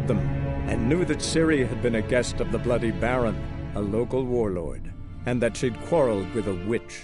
met them and knew that Ciri had been a guest of the Bloody Baron, a local warlord, and that she'd quarreled with a witch.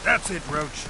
That's it, Roach.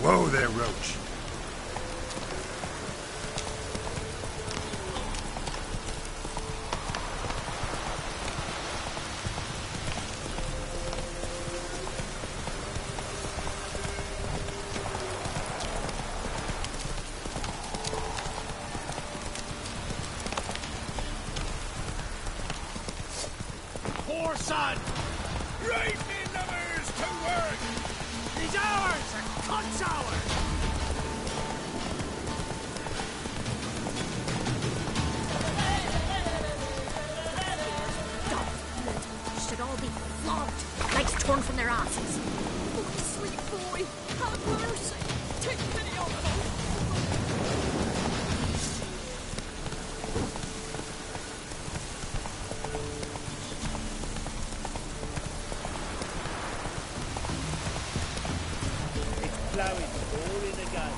Whoa there, Roach. Poor son! Right me numbers to work! These hours are cunt's hours! Should all be flogged, legs torn from their asses. Oh, sweet boy, have mercy. Take pity on them. It's plowing all in again.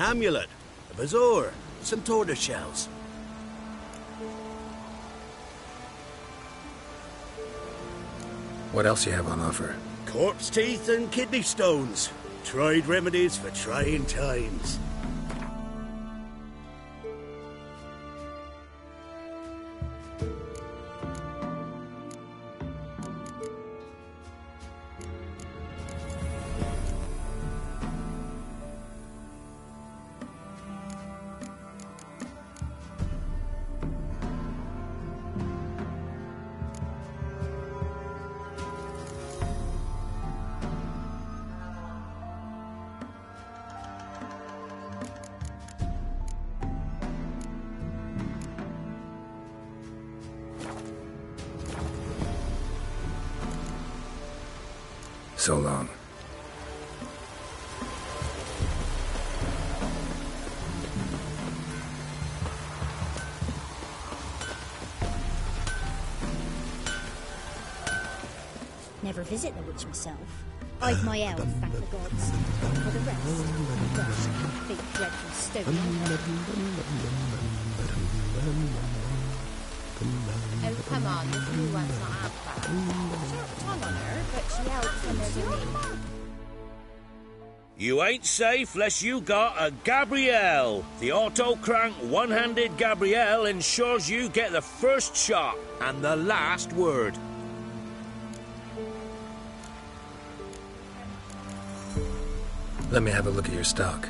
amulet, a bazaar, some tortoise shells. What else you have on offer? Corpse teeth and kidney stones. Tried remedies for trying times. So long. Never visit the witch myself. I've my elf, thank the gods. For the rest, gosh, big dreadful stone. Oh, come on, this new one's not half bad. Sharp tongue on her, but she helps when there's a need. You ain't safe less you got a Gabrielle. The auto-crank one-handed Gabrielle ensures you get the first shot and the last word. Let me have a look at your stock.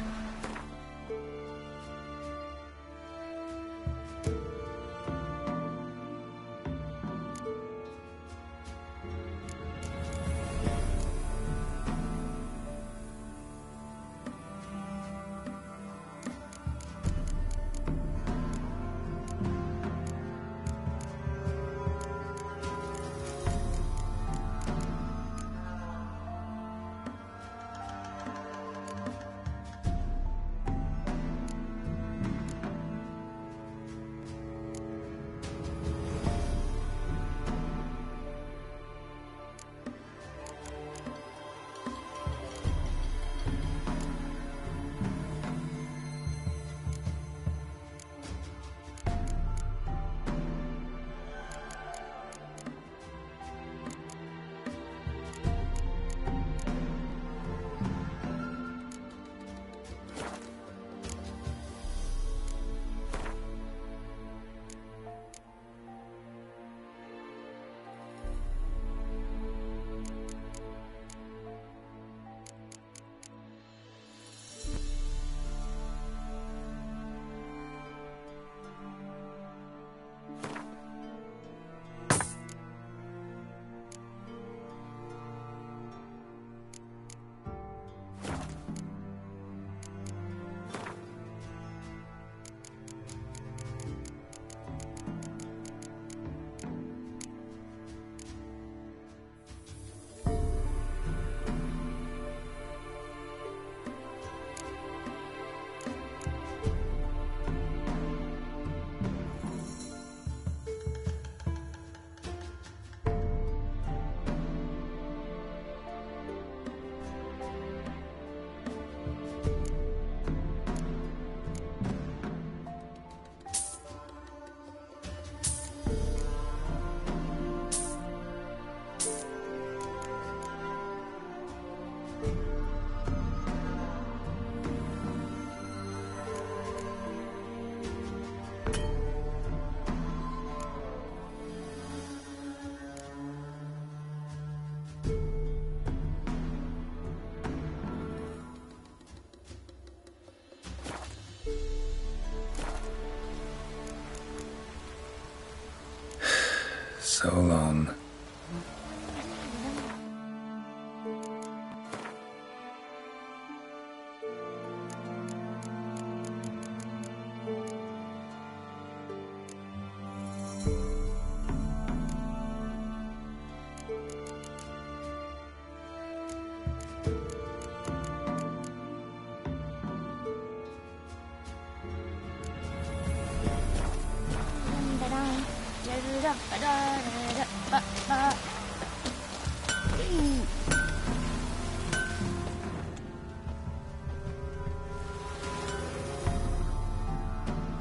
So long.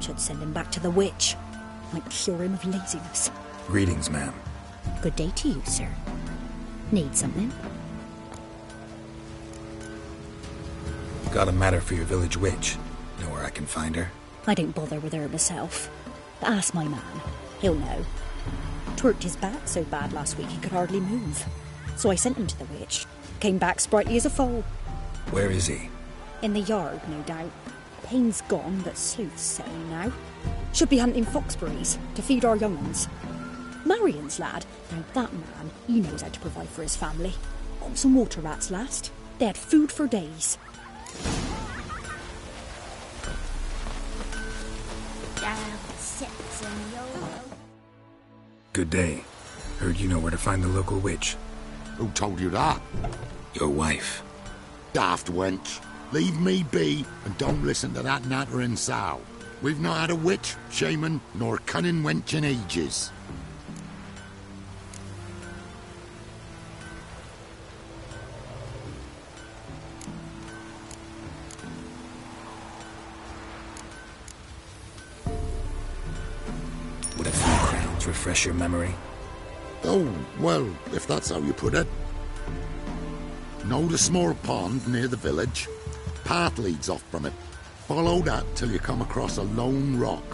I'd send him back to the witch. Might cure him of laziness. Greetings, ma'am. Good day to you, sir. Need something? Got a matter for your village witch. Know where I can find her? I don't bother with her myself. But ask my man. He'll know. Twerked his back so bad last week he could hardly move. So I sent him to the witch. Came back sprightly as a foal. Where is he? In the yard, no doubt. Pain's gone, but Sleuth's settling now. Should be hunting foxberries to feed our young uns. Marion's lad, now that man, he knows how to provide for his family. Got some water rats last. They had food for days. Good day. Heard you know where to find the local witch. Who told you that? Your wife. Daft wench. Leave me be and don't listen to that nattering sow. We've not had a witch, shaman, nor cunning wench in ages. Would a few crowns refresh your memory? Oh, well, if that's how you put it. Know the small pond near the village? Path leads off from it. Follow that till you come across a lone rock.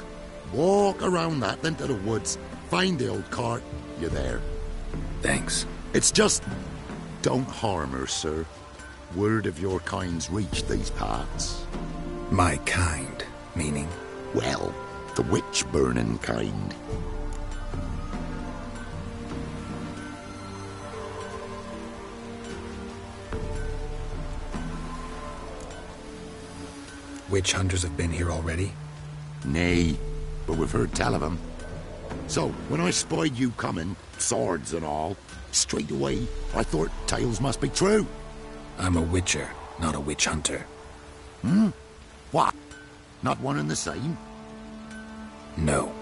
Walk around that, then to the woods. Find the old cart. You're there. Thanks. It's just... don't harm her, sir. Word of your kind's reached these parts. My kind, meaning? Well, the witch-burning kind. Witch hunters have been here already? Nay, but we've heard tell of 'em. So, when I spied you coming, swords and all, straight away I thought tales must be true. I'm a witcher, not a witch hunter. What? Not one and the same? No.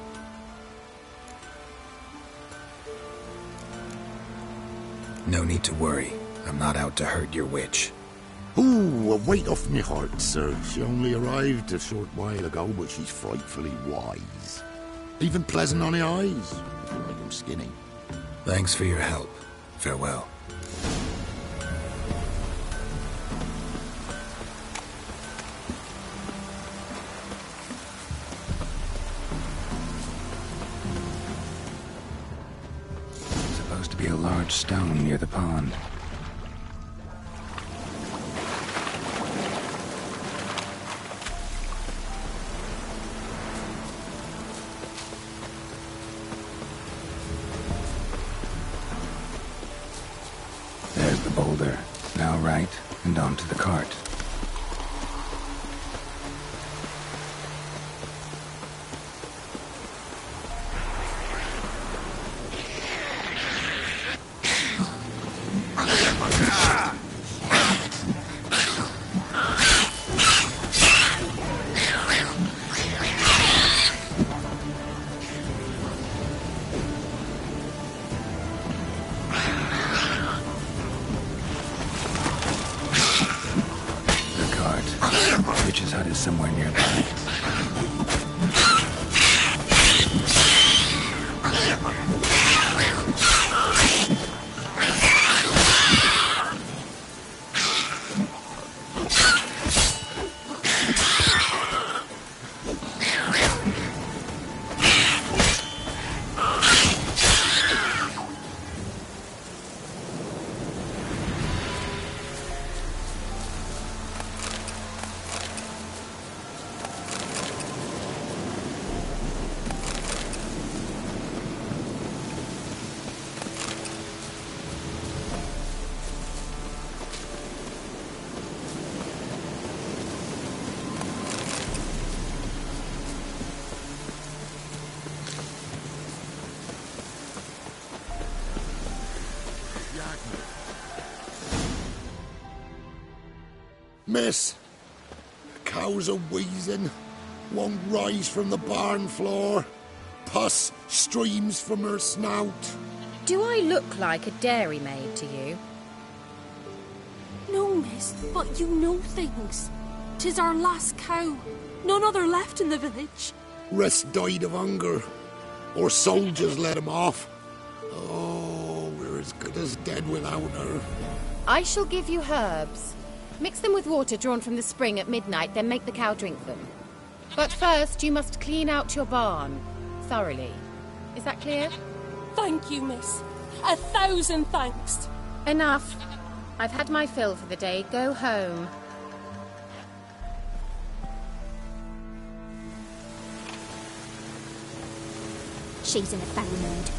No need to worry. I'm not out to hurt your witch. Ooh, a weight off me heart, sir. She only arrived a short while ago, but she's frightfully wise. Even pleasant on the eyes, if you make 'em skinny. Thanks for your help. Farewell. Supposed to be a large stone near the pond. There's the boulder. Now right, and onto the cart. Witch's hut is somewhere nearby. Miss, the cows are wheezing, won't rise from the barn floor. Pus streams from her snout. Do I look like a dairymaid to you? No, miss, but you know things. 'Tis our last cow. None other left in the village. Rest died of hunger. Or soldiers let him off. Oh, we're as good as dead without her. I shall give you herbs. Mix them with water drawn from the spring at midnight, then make the cow drink them. But first, you must clean out your barn. Thoroughly. Is that clear? Thank you, miss. 1,000 thanks. Enough. I've had my fill for the day. Go home. She's in a foul mood.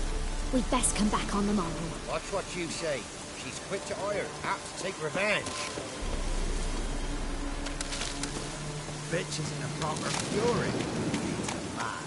We'd best come back on the morrow. Watch what you say. She's quick to ire, apt to take revenge. Bitch is in a proper fury. It's mad.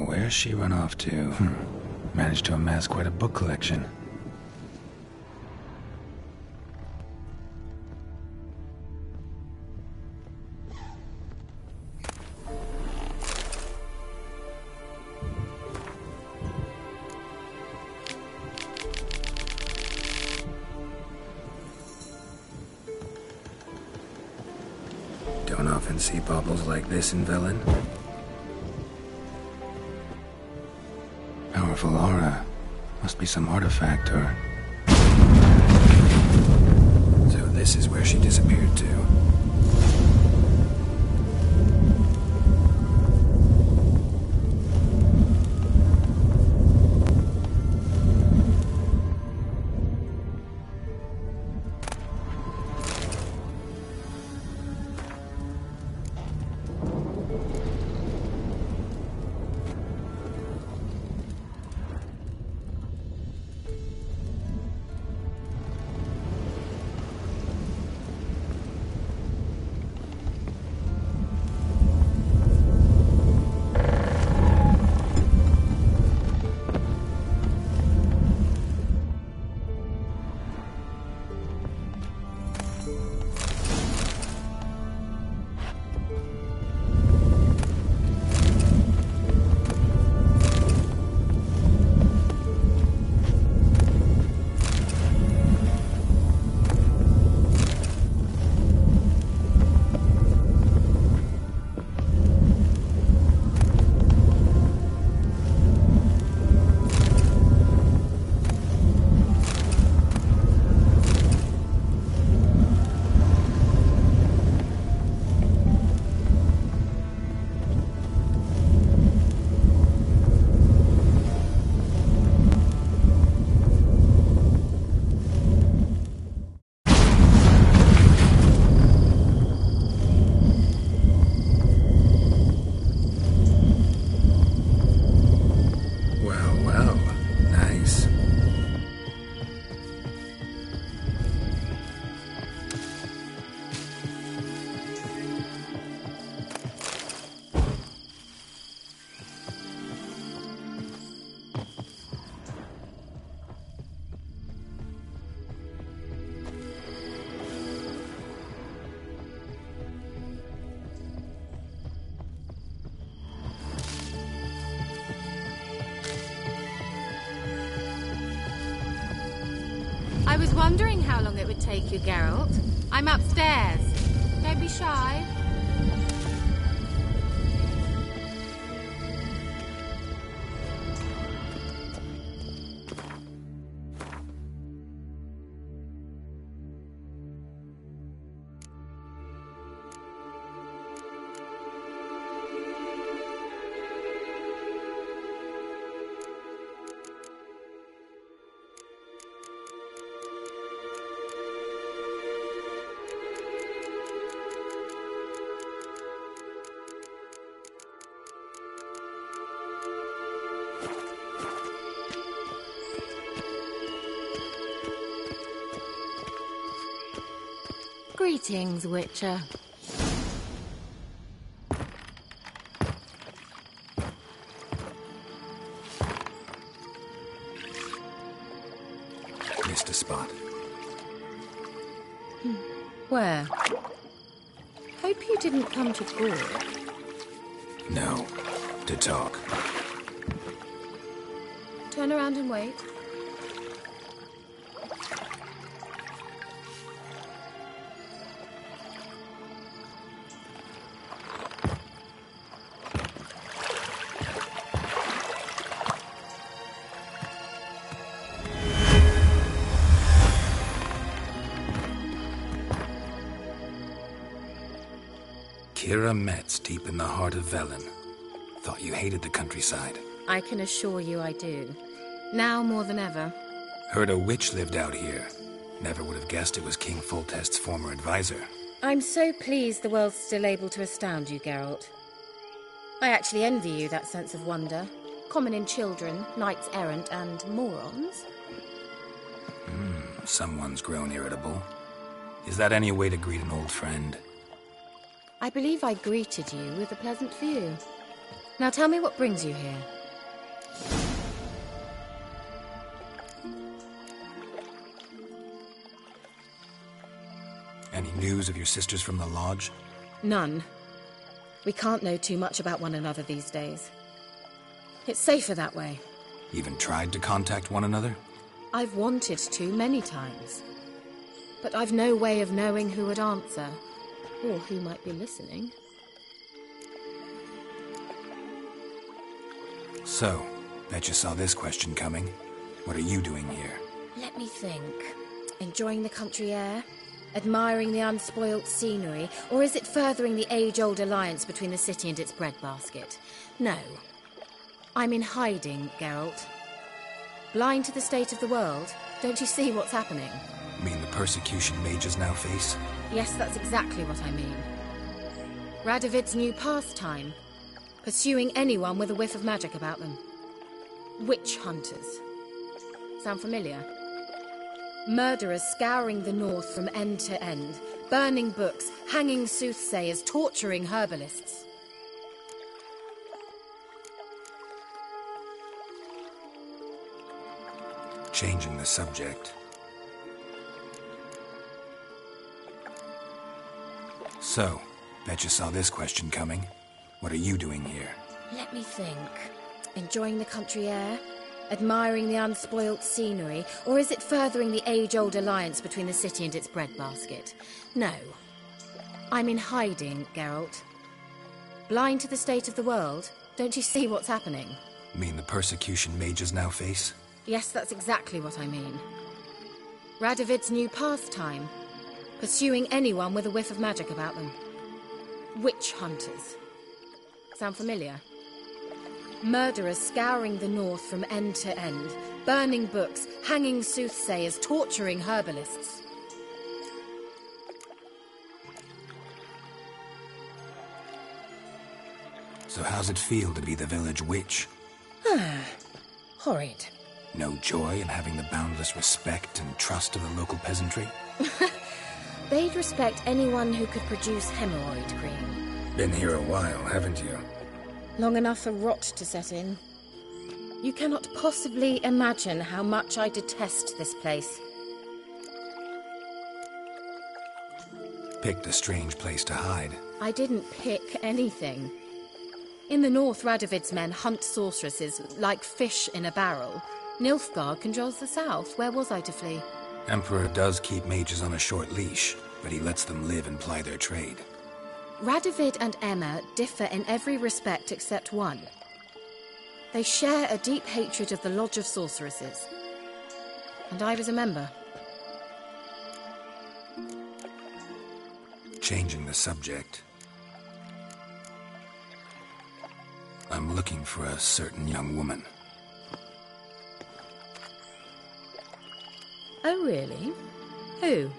Where's she run off to? Managed to amass quite a book collection. Don't often see baubles like this in Villain. Powerful aura. Must be some artifact or... So this is where she disappeared to. I was wondering how long it would take you, Geralt. I'm upstairs. Don't be shy. Greetings, Witcher. Missed a spot. Where? Hope you didn't come to gore. No. To talk. Turn around and wait. Kira Metz, deep in the heart of Velen. Thought you hated the countryside. I can assure you I do. Now more than ever. Heard a witch lived out here. Never would have guessed it was King Foltest's former advisor. I'm so pleased the world's still able to astound you, Geralt. I actually envy you that sense of wonder. Common in children, knights errant, and morons. Someone's grown irritable. Is that any way to greet an old friend? I believe I greeted you with a pleasant view. Now tell me what brings you here. Any news of your sisters from the lodge? None. We can't know too much about one another these days. It's safer that way. Even tried to contact one another? I've wanted to many times. But I've no way of knowing who would answer. Or who might be listening. So, bet you saw this question coming. What are you doing here? Let me think. Enjoying the country air? Admiring the unspoilt scenery? Or is it furthering the age-old alliance between the city and its breadbasket? No. I'm in hiding, Geralt. Blind to the state of the world? Don't you see what's happening? Mean the persecution mages now face? Yes, that's exactly what I mean. Radovid's new pastime. Pursuing anyone with a whiff of magic about them. Witch hunters. Sound familiar? Murderers scouring the north from end to end. Burning books, hanging soothsayers, torturing herbalists. Changing the subject. So, bet you saw this question coming. What are you doing here? Let me think. Enjoying the country air? Admiring the unspoilt scenery? Or is it furthering the age-old alliance between the city and its breadbasket? No. I'm in hiding, Geralt. Blind to the state of the world? Don't you see what's happening? Mean the persecution mages now face? Yes, that's exactly what I mean. Radovid's new pastime. Pursuing anyone with a whiff of magic about them. Witch hunters. Sound familiar? Murderers scouring the north from end to end. Burning books, hanging soothsayers, torturing herbalists. So how's it feel to be the village witch? Horrid. No joy in having the boundless respect and trust of the local peasantry? They'd respect anyone who could produce hemorrhoid cream. Been here a while, haven't you? Long enough for rot to set in. You cannot possibly imagine how much I detest this place. Picked a strange place to hide. I didn't pick anything. In the north, Radovid's men hunt sorceresses like fish in a barrel. Nilfgaard controls the south. Where was I to flee? Emperor does keep mages on a short leash, but he lets them live and ply their trade. Radovid and Emma differ in every respect except one. They share a deep hatred of the Lodge of Sorceresses. And I was a member. Changing the subject. I'm looking for a certain young woman. Oh, really? Who?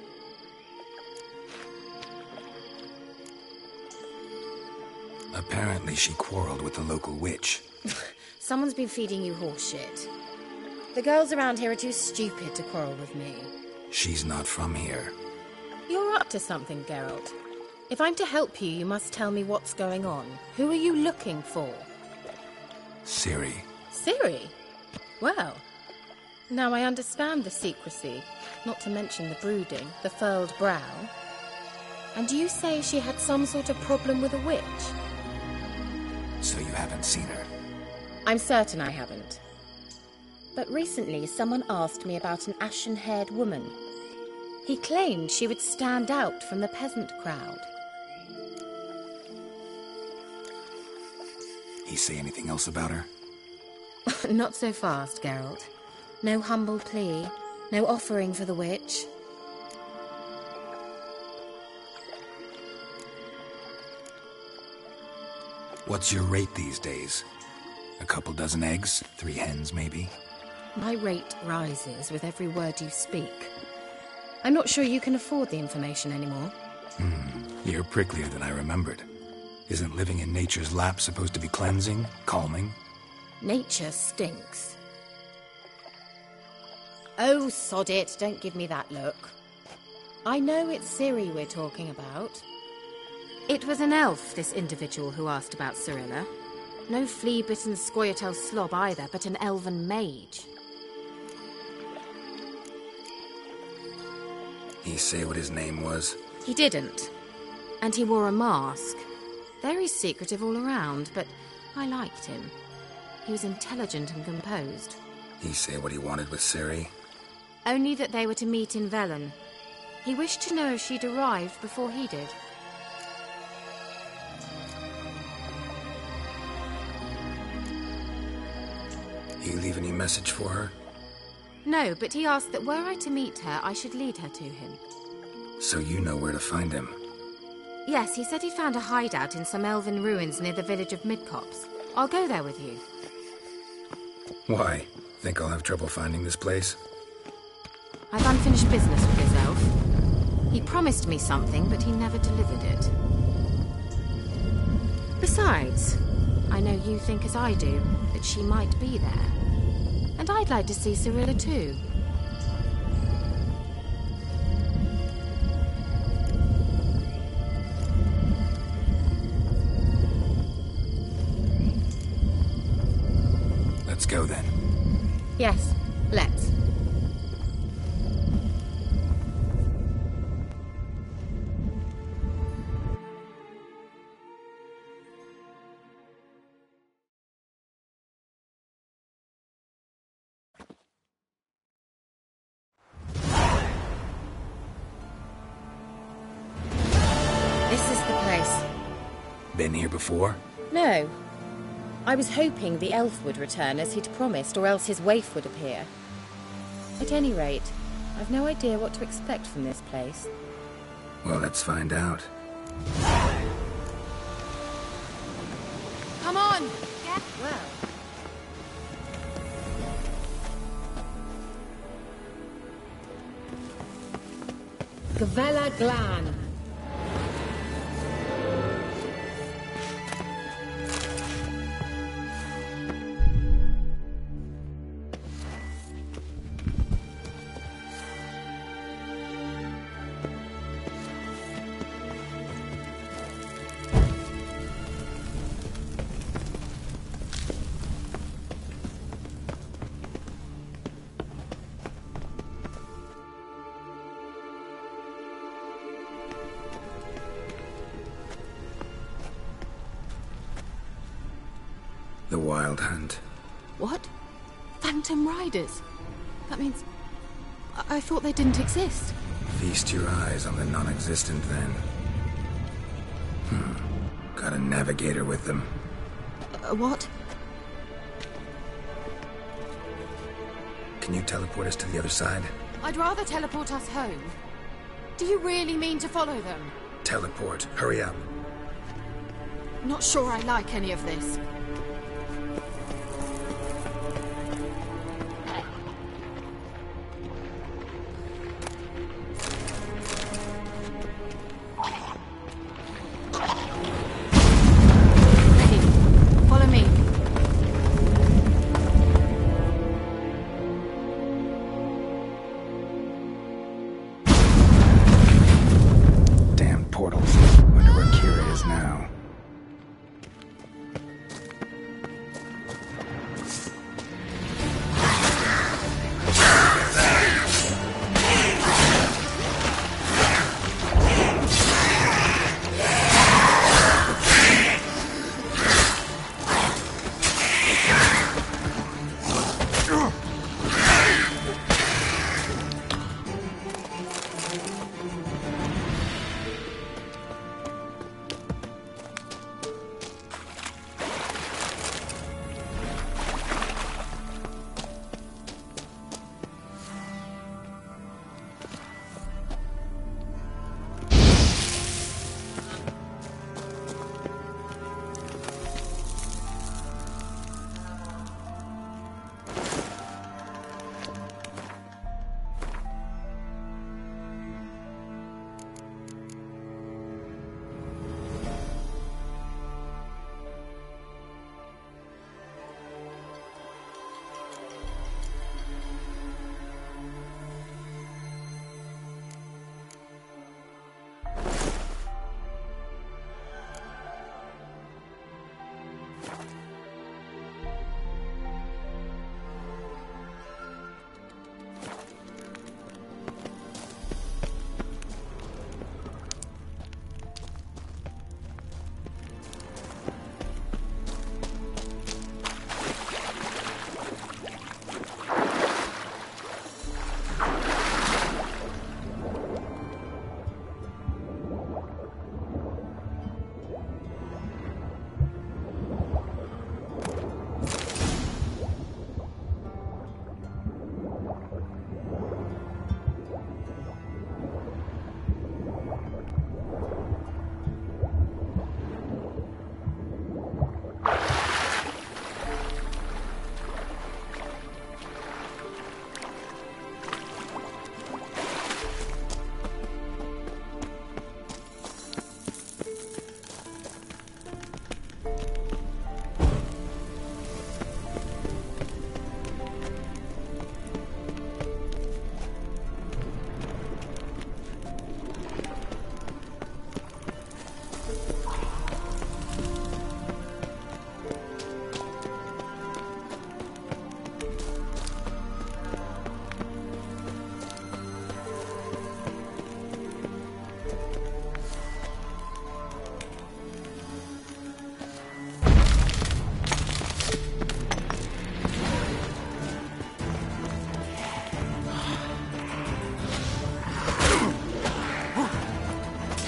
Apparently she quarreled with the local witch. Someone's been feeding you horseshit. The girls around here are too stupid to quarrel with me. She's not from here. You're up to something, Geralt. If I'm to help you, you must tell me what's going on. Who are you looking for? Ciri. Ciri? Well, now I understand the secrecy, not to mention the brooding, the furled brow. And you say she had some sort of problem with a witch? So you haven't seen her? I'm certain I haven't. But recently someone asked me about an ashen-haired woman. He claimed she would stand out from the peasant crowd. He say anything else about her? Not so fast, Geralt. No humble plea, no offering for the witch. What's your rate these days? A couple dozen eggs? 3 hens, maybe? My rate rises with every word you speak. I'm not sure you can afford the information anymore. You're pricklier than I remembered. Isn't living in nature's lap supposed to be cleansing, calming? Nature stinks. Oh, sod it, don't give me that look. I know it's Ciri we're talking about. It was an elf, this individual who asked about Cirilla. No flea-bitten Scoia'tael slob either, but an elven mage. He say what his name was? He didn't. And he wore a mask. Very secretive all around, but I liked him. He was intelligent and composed. He say what he wanted with Ciri? Only that they were to meet in Velen. He wished to know if she'd arrived before he did. He leave any message for her? No, but he asked that were I to meet her, I should lead her to him. So you know where to find him? Yes, he said he'd found a hideout in some elven ruins near the village of Midcopse. I'll go there with you. Why? Think I'll have trouble finding this place? I've unfinished business with this elf. He promised me something, but he never delivered it. Besides, I know you think as I do, that she might be there. And I'd like to see Cirilla too. Let's go then. Yes, let's. This is the place. Been here before? No. I was hoping the elf would return as he'd promised, or else his waif would appear. At any rate, I've no idea what to expect from this place. Well, let's find out. Come on! Yeah, well. Gavella Glan. The Wild Hunt. What? Phantom Riders? That means... I thought they didn't exist. Feast your eyes on the non-existent, then. Got a navigator with them. What? Can you teleport us to the other side? I'd rather teleport us home. Do you really mean to follow them? Teleport. Hurry up. Not sure I like any of this.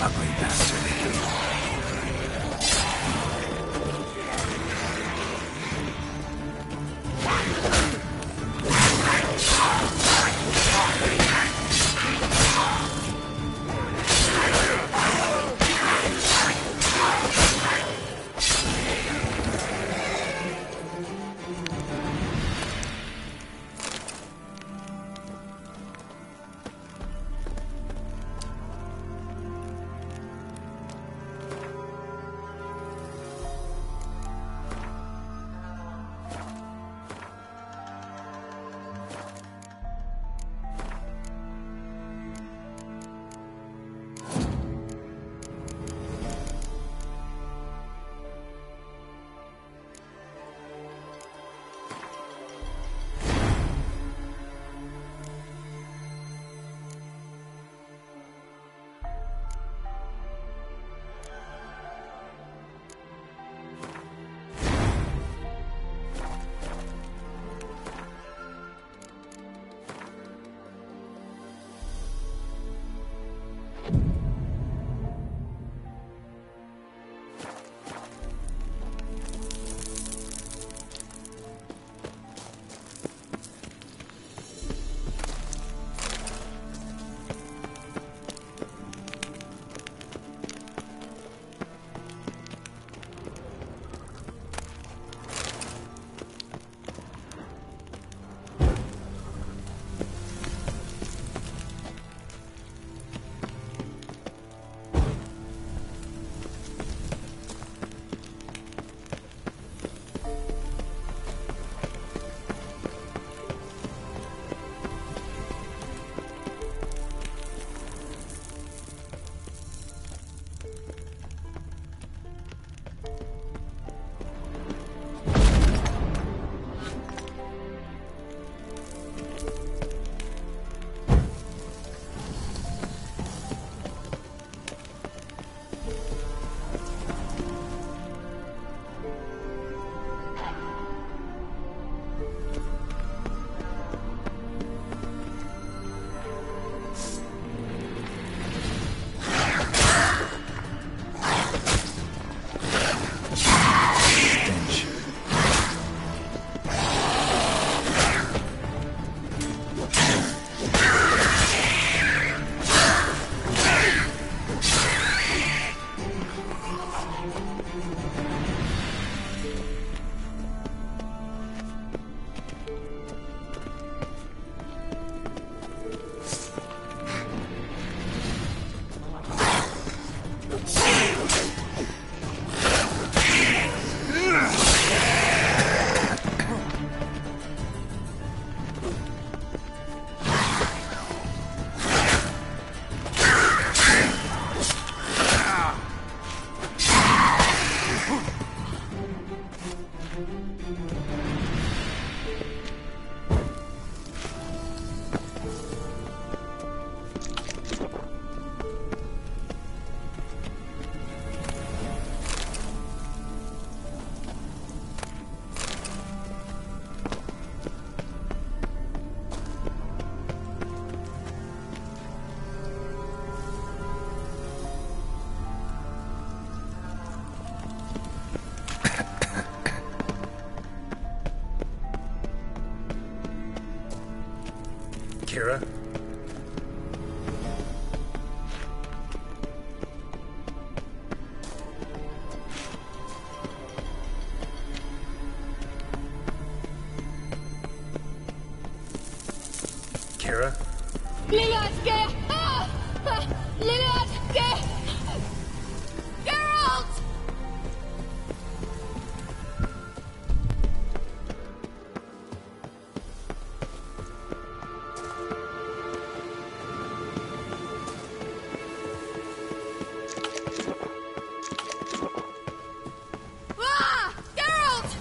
Ugly bastard. Kira? Kira? Lillian, get! Lillian, get! Geralt! Ah! Geralt!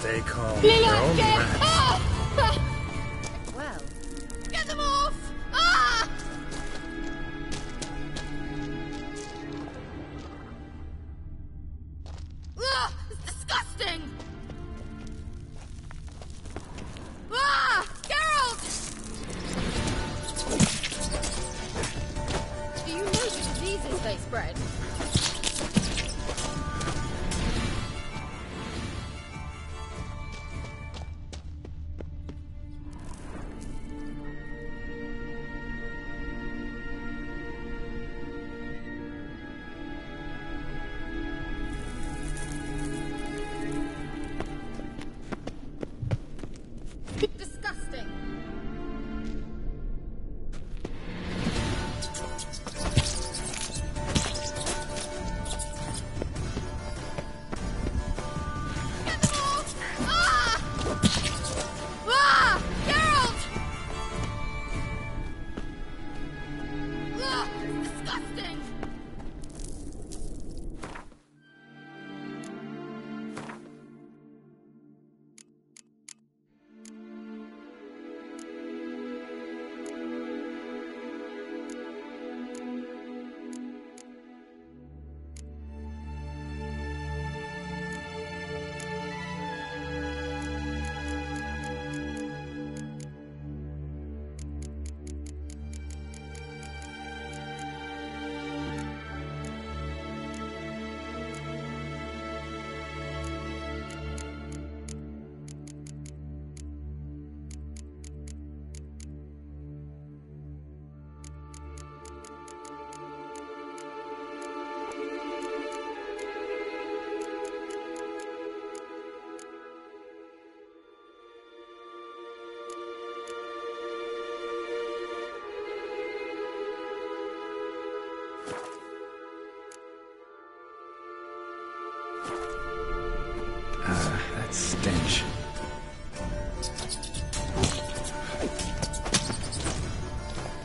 they call their Lila, own get rats. Well, Get them off! Ah! Ugh, it's disgusting! Ah! Geralt! do you know the diseases they spread? Disgusting. Get them off! Ah! Ah! Geralt! Ugh, it's disgusting! That stench.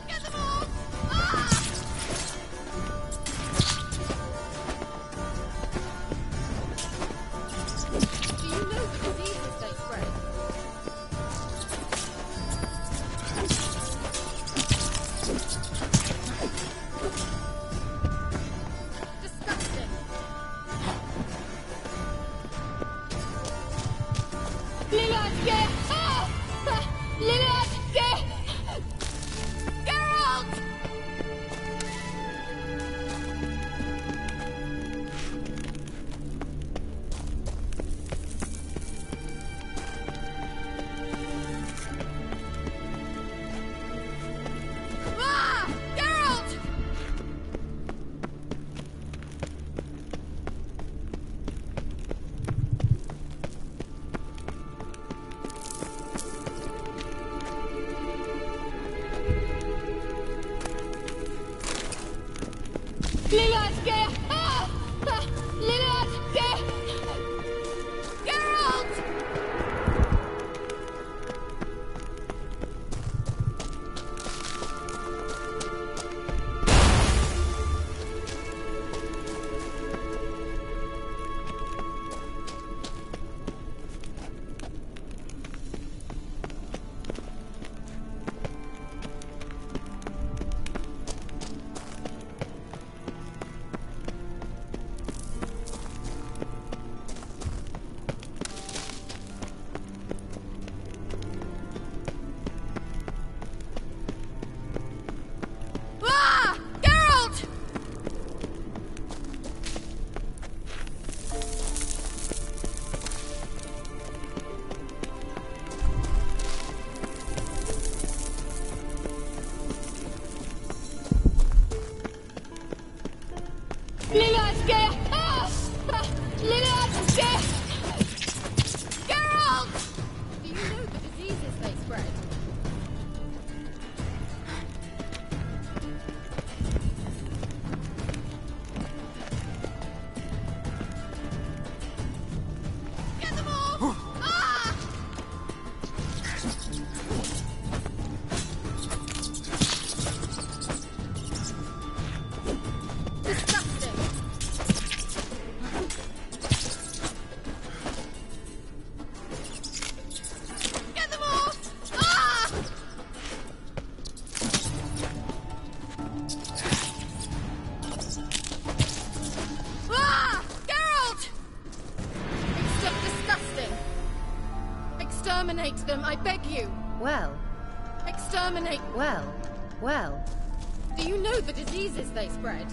Get them off! Ah! Do you know the diseases they spread? Disgusting. Lila, get! Ah! Lila, get! Geralt! Ah! Geralt! Lila, get! Ah! Lila, get! Geralt! them, I beg you! Well? Exterminate... Well... Do you know the diseases they spread?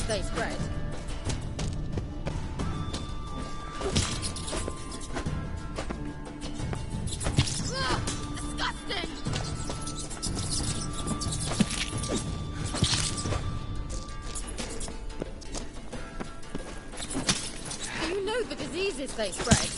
They spread. Disgusting! Do you know the diseases they spread?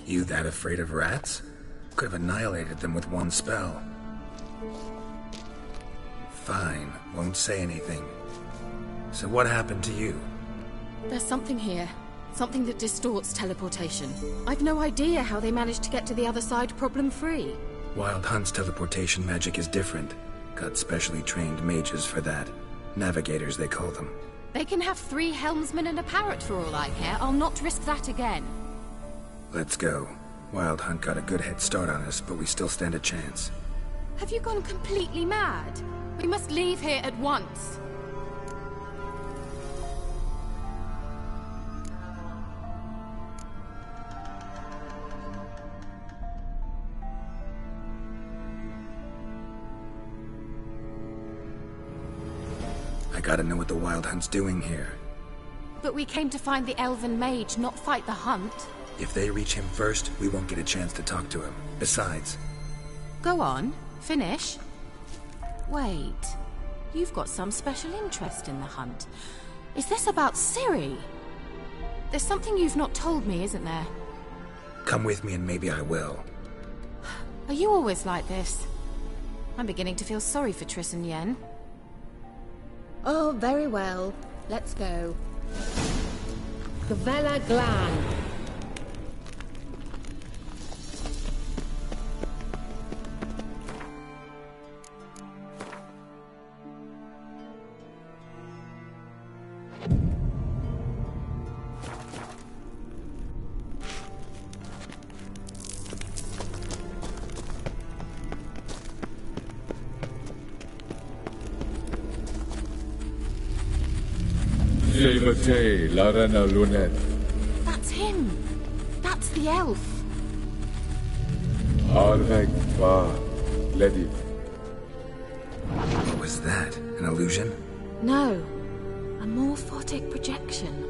You that afraid of rats? Could have annihilated them with one spell. Fine, won't say anything. So what happened to you? There's something here. Something that distorts teleportation. I've no idea how they managed to get to the other side problem-free. Wild Hunt's teleportation magic is different. Got specially trained mages for that. Navigators, they call them. They can have 3 helmsmen and a parrot for all I care. I'll not risk that again. Let's go. Wild Hunt got a good head start on us, but we still stand a chance. Have you gone completely mad? We must leave here at once. I gotta know what the Wild Hunt's doing here. But we came to find the elven mage, not fight the hunt. If they reach him first, we won't get a chance to talk to him. Besides... Go on. Finish. Wait. You've got some special interest in the hunt. Is this about Ciri? There's something you've not told me, isn't there? Come with me and maybe I will. Are you always like this? I'm beginning to feel sorry for Triss and Yen. Oh, very well. Let's go. Gavella Glan. That's him. That's the elf. What was that? An illusion? No. A morphotic projection.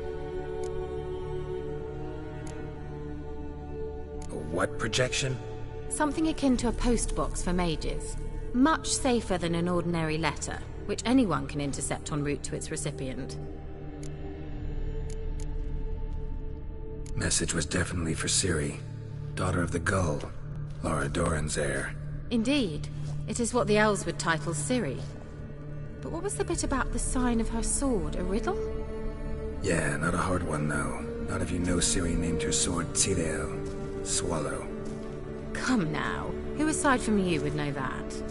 A what projection? Something akin to a postbox for mages. Much safer than an ordinary letter, which anyone can intercept en route to its recipient. Message was definitely for Ciri, daughter of the Gull, Lara Doran's heir. Indeed. It is what the elves would title Ciri. But what was the bit about the sign of her sword? A riddle? Yeah, not a hard one, though. None of you know Ciri named her sword Tirel, Swallow. Come now. Who aside from you would know that?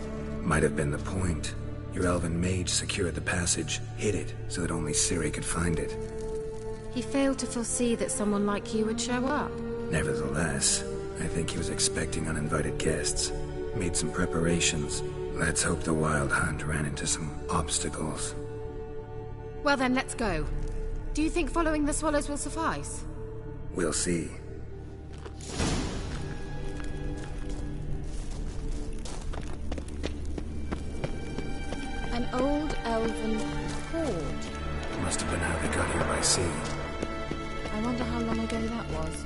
Might have been the point. Your elven mage secured the passage, hid it, so that only Ciri could find it. He failed to foresee that someone like you would show up. Nevertheless, I think he was expecting uninvited guests. Made some preparations. Let's hope the Wild Hunt ran into some obstacles. Well then, let's go. Do you think following the swallows will suffice? We'll see. An old elven hoard. Must have been how they got here by sea. I wonder how long ago that was.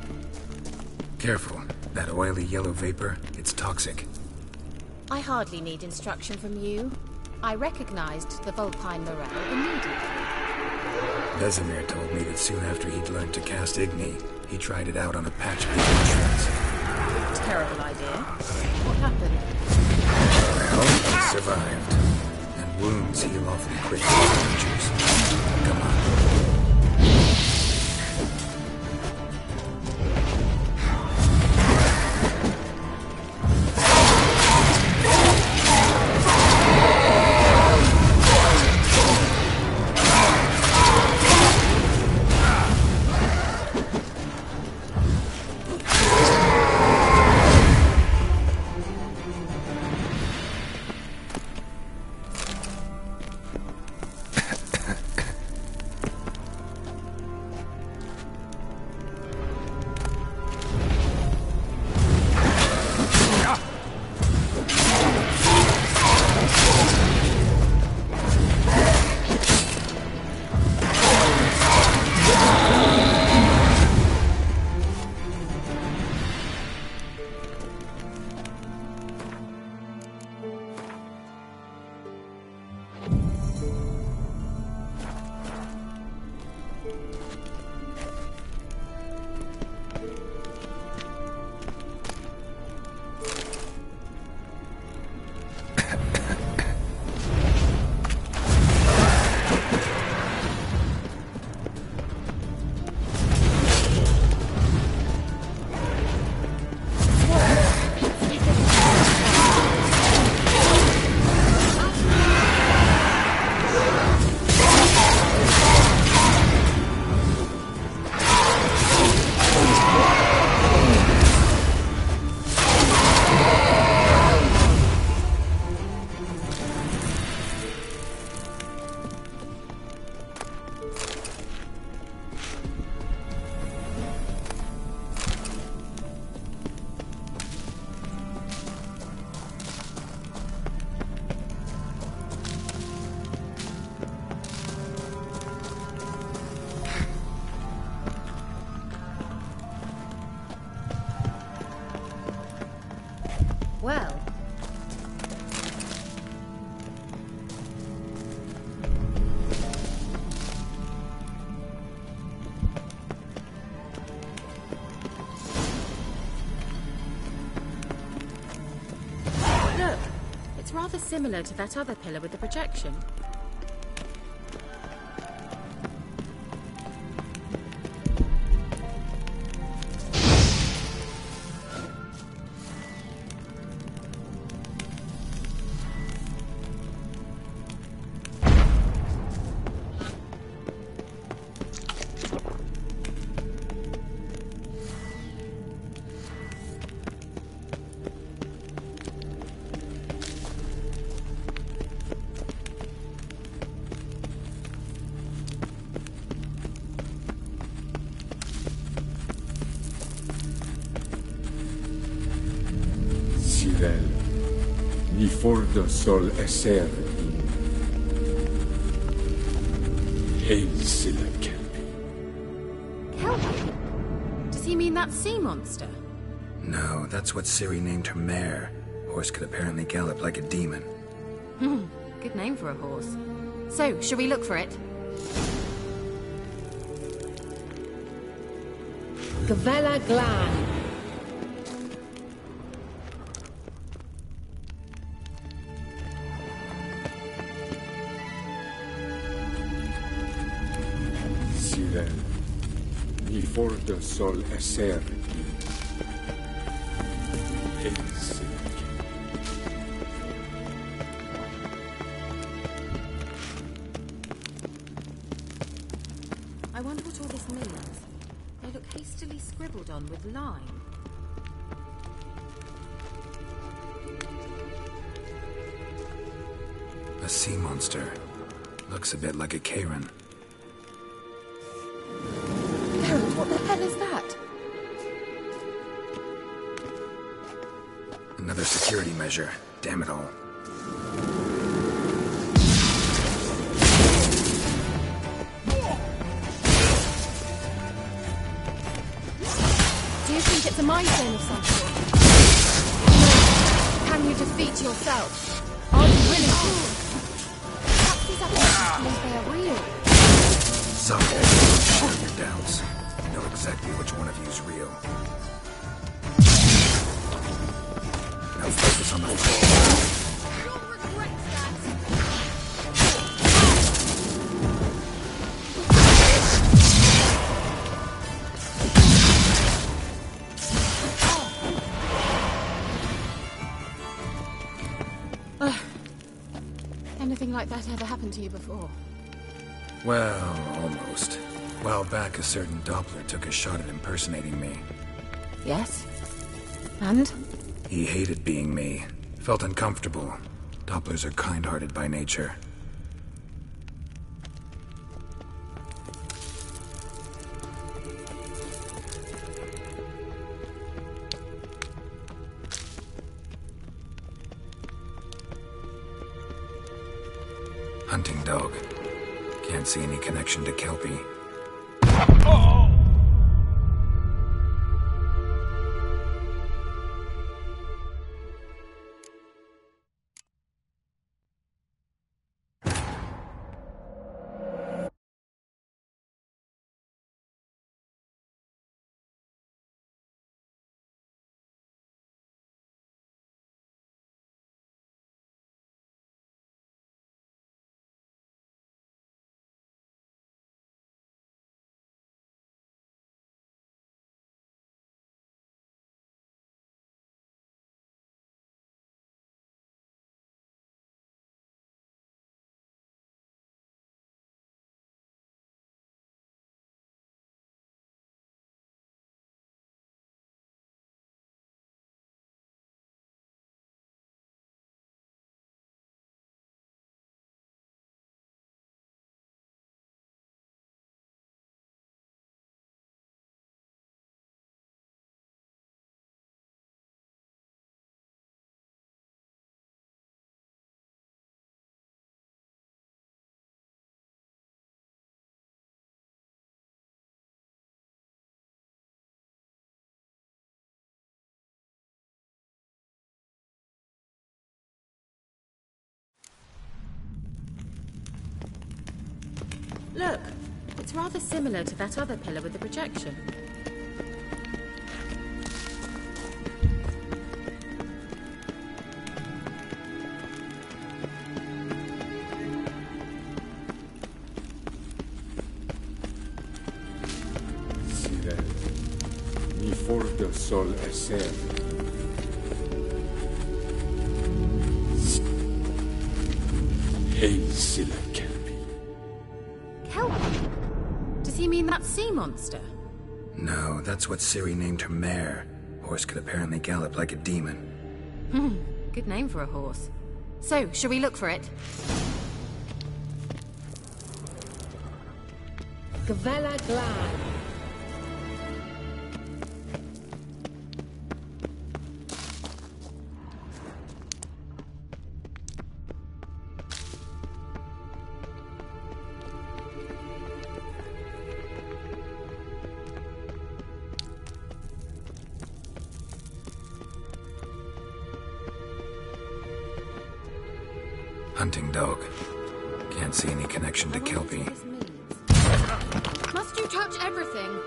Careful. That oily yellow vapor, it's toxic. I hardly need instruction from you. I recognized the Vulpine morel immediately. Vesemir told me that soon after he'd learned to cast Igni, he tried it out on a patch of mushrooms. Terrible idea. What happened? Well, he survived. And wounds heal awfully quick to strangers. Come on. rather similar to that other pillar with the projection. Ni fordo sol esser Hail Silla Kelpie. Kelpie? Does he mean that sea monster? No, that's what Ciri named her mare. Horse could apparently gallop like a demon. Good name for a horse. So, shall we look for it? Gavella Glan. Ni fordo sol esser Hail Silla Kelpie. I wonder what all this means. They look hastily scribbled on with lime. A sea monster. Looks a bit like a Karen. What the hell is that? Another security measure. Damn it all. Do you think it's a mind stone of some sort? Can you defeat yourself? Are you willing to? Perhaps these apparitions means they are real. Some share your doubts. Know exactly which one of you is real. Now focus on the floor. You'll regret that. Anything like that ever happened to you before? Well, almost. A while back, a certain Doppler took a shot at impersonating me. Yes? And? He hated being me. Felt uncomfortable. Dopplers are kind-hearted by nature. Hunting dog. Can't see any connection to Kelpie. Look, it's rather similar to that other pillar with the projection. for the Sol Eser. Hey, Silla Kelpie. Kelpie? Does he mean that sea monster? No, that's what Ciri named her mare. Horse could apparently gallop like a demon. Good name for a horse. So, shall we look for it? Gavella Glan. Hunting dog. Can't see any connection to Kelpie. Must you touch everything?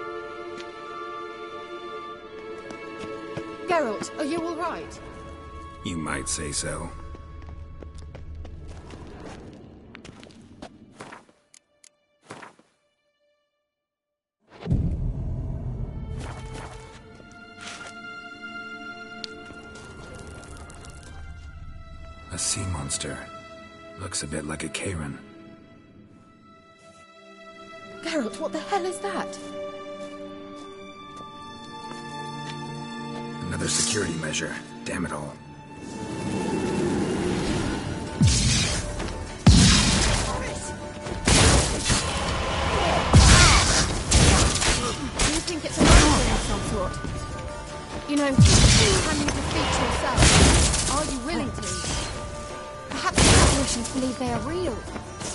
Geralt, are you all right? You might say so. A sea monster. Looks a bit like a Karen. Geralt, what the hell is that? Another security measure. Damn it all. Do you think it's a monster of some sort? You know, can you defeat yourself? Are you willing to? Perhaps the apparitions believe they are real.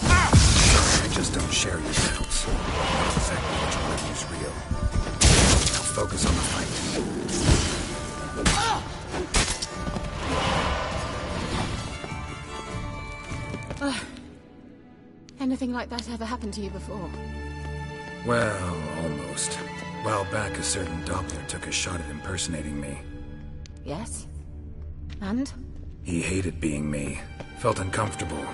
I just don't share your doubts. Not exactly which one of you is real. Now focus on the fight. Anything like that ever happened to you before? Well, almost. A while back, a certain Doppler took a shot at impersonating me. Yes? And? He hated being me. Felt uncomfortable.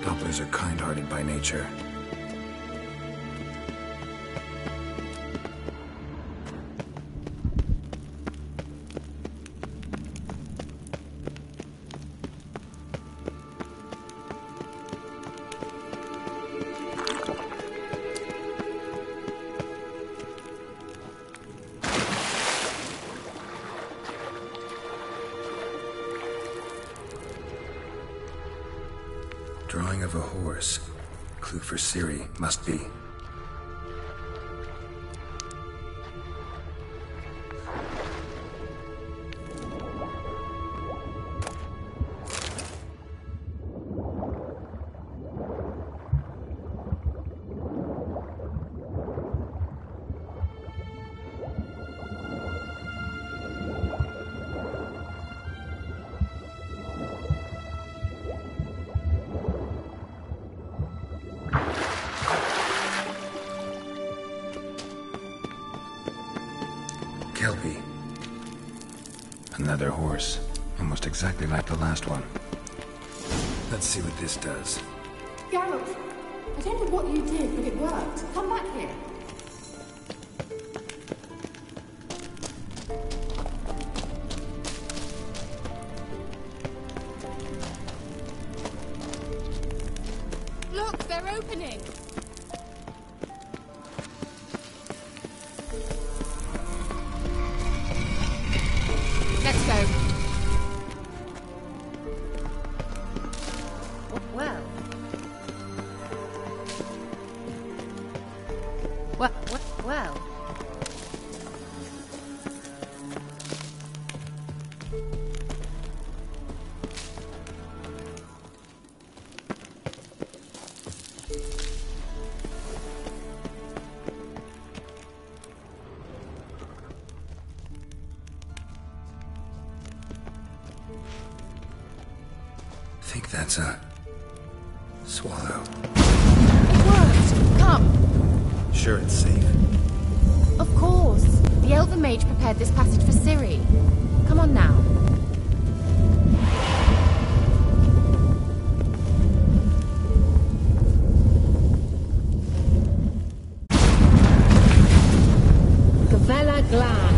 Dopplers are kind-hearted by nature. Drawing of a horse. Clue for Ciri, must be. Kelpie. Another horse. Almost exactly like the last one. Let's see what this does. Geralt, I don't know what you did, but it worked. Come back here. Look, they're opening! Let's go. Well. Well. Think that's a swallow. It worked! Come! Sure it's safe. Of course. The Elven Mage prepared this passage for Ciri. Come on now. Gavella Glan.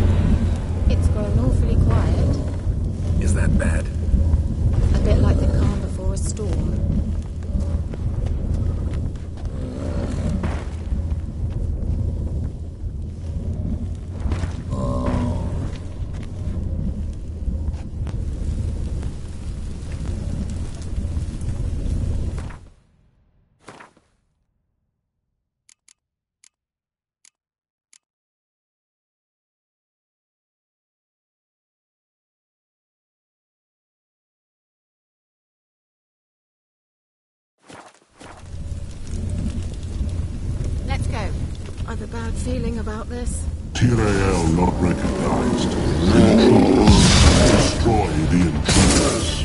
bad feeling about this. Tyrael not recognized. Destroy the intruders.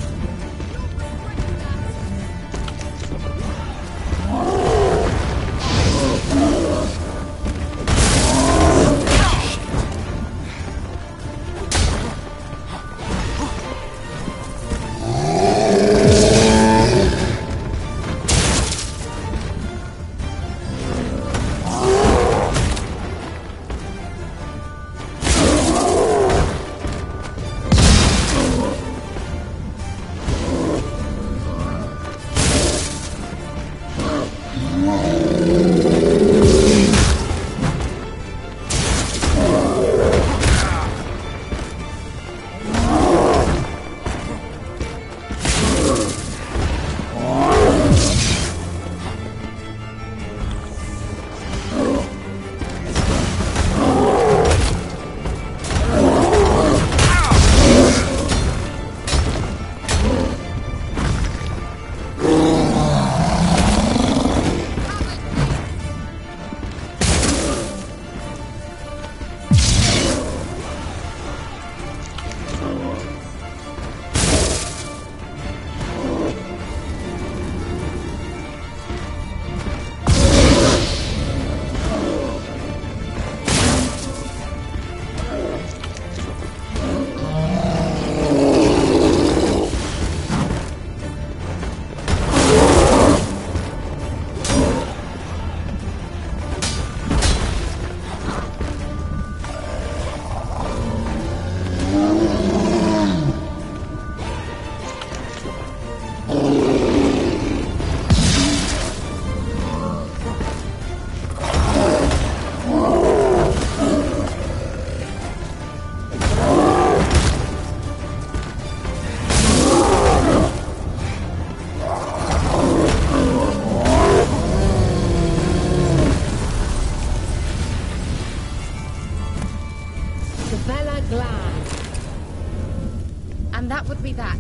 And that would be that.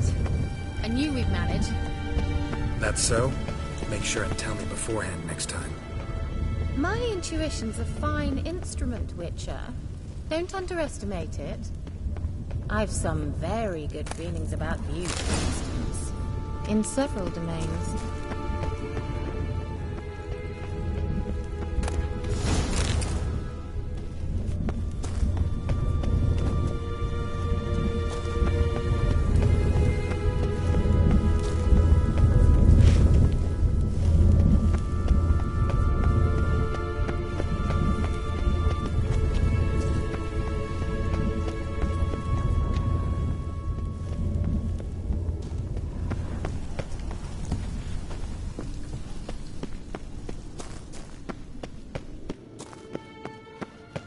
I knew we'd manage. That's so? Make sure and tell me beforehand next time. My intuition's a fine instrument, Witcher. Don't underestimate it. I've some very good feelings about you, for instance. In several domains.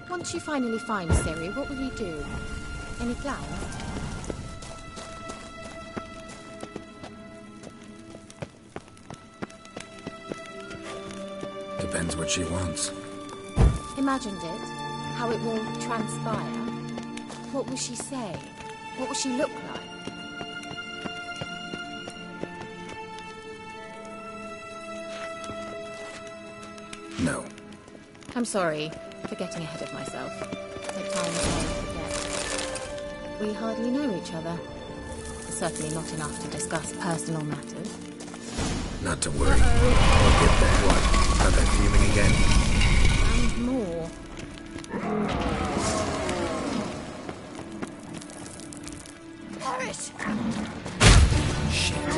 Once you finally find Ciri, what will you do? Any plans? Depends what she wants. Imagined it. How it will transpire. What will she say? What will she look like? No. I'm sorry for getting ahead of myself. At times I forget. We hardly know each other. Certainly not enough to discuss personal matters. Not to worry. I'll get there. What? Got that feeling again? And more. Paris! Shit.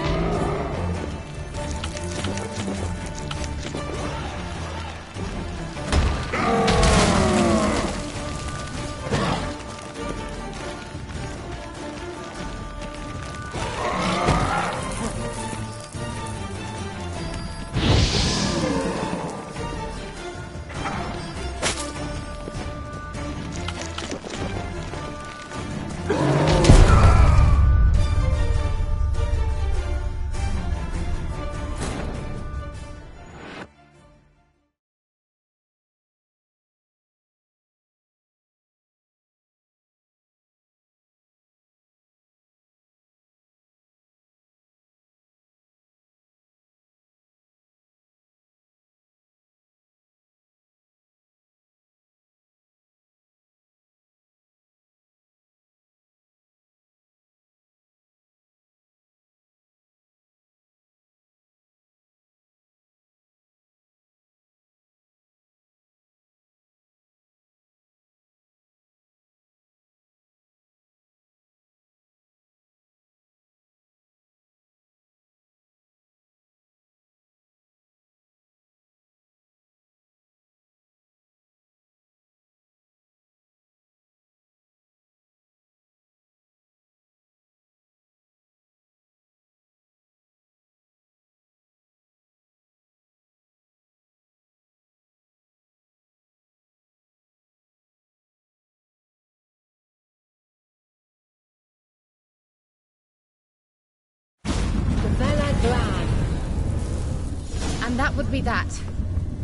And that would be that.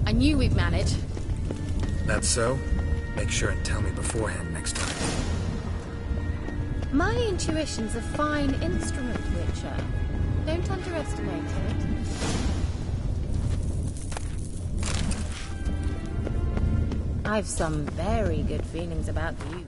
I knew we'd manage. That's so? Make sure and tell me beforehand next time. My intuition's a fine instrument, Witcher. Don't underestimate it. I've some very good feelings about you.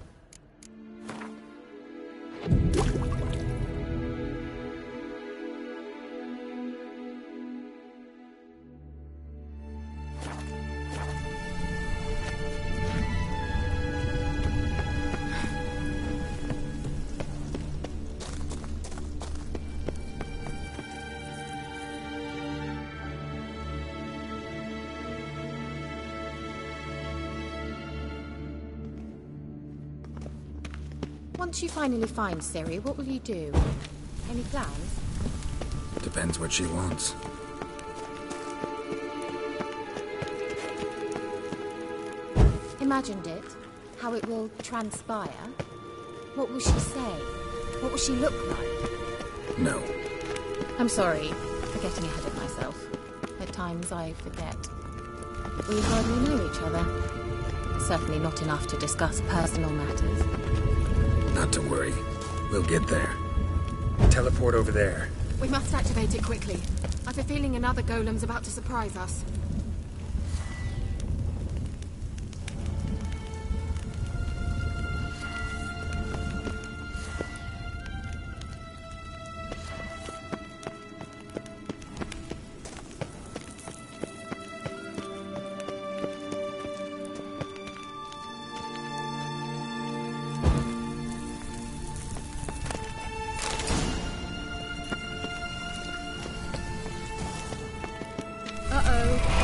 Once you finally find Ciri, what will you do? Any plans? Depends what she wants. Imagined it. How it will transpire. What will she say? What will she look like? No. I'm sorry for getting ahead of myself. At times I forget. We hardly know each other. Certainly not enough to discuss personal matters. Not to worry. We'll get there. Teleport over there. We must activate it quickly. I've a feeling another golem's about to surprise us. Uh-oh.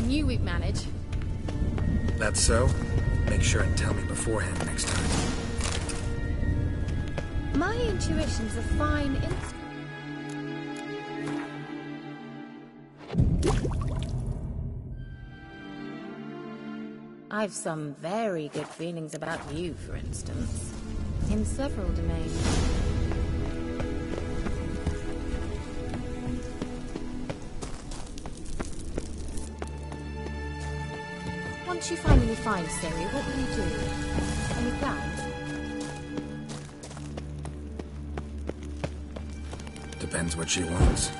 knew we'd manage. That's so? Make sure and tell me beforehand next time. My intuition's a fine instrument. I've some very good feelings about you, for instance. In several domains. Once you finally find Siri, what will you do? Any plans? Depends what she wants.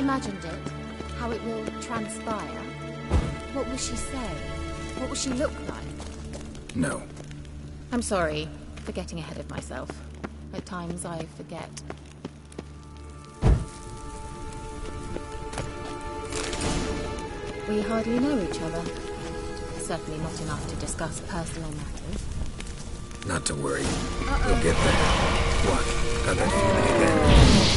Imagined it. How it will transpire. What will she say? What will she look like? No. I'm sorry for getting ahead of myself. At times I forget. We hardly know each other. Certainly not enough to discuss personal matters. Not to worry. We'll get there. What? Got that feeling again?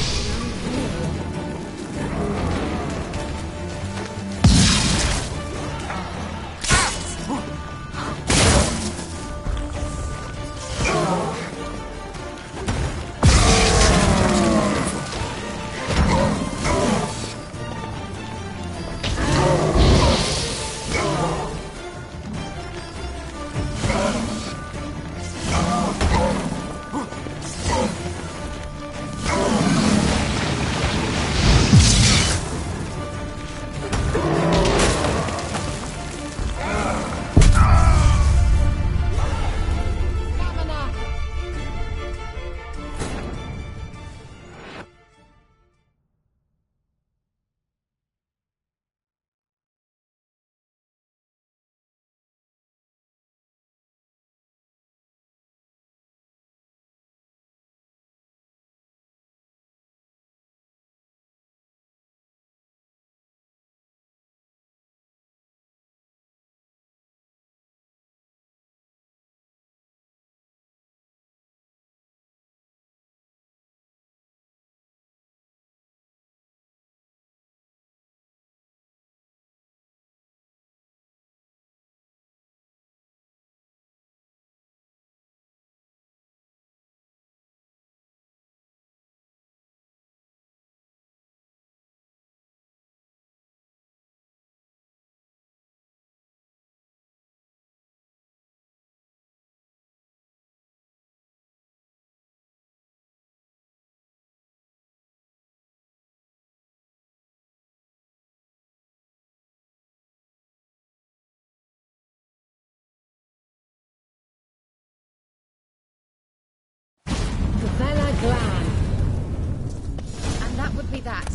And that would be that.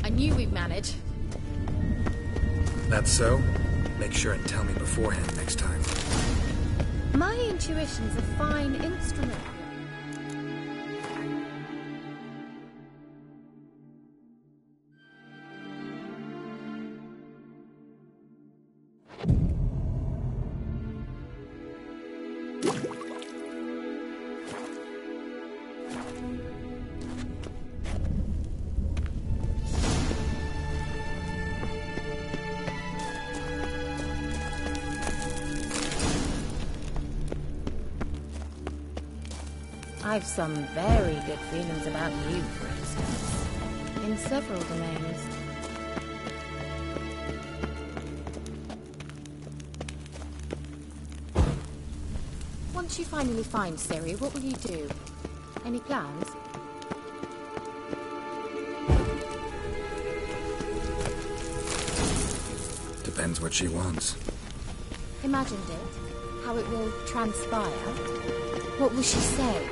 I knew we'd manage. That's so? Make sure and tell me beforehand next time. My intuition's a fine instrument. I've some very good feelings about you, for instance. In several domains. Once you finally find Siri, what will you do? Any plans? Depends what she wants. Imagined it. How it will transpire. What will she say?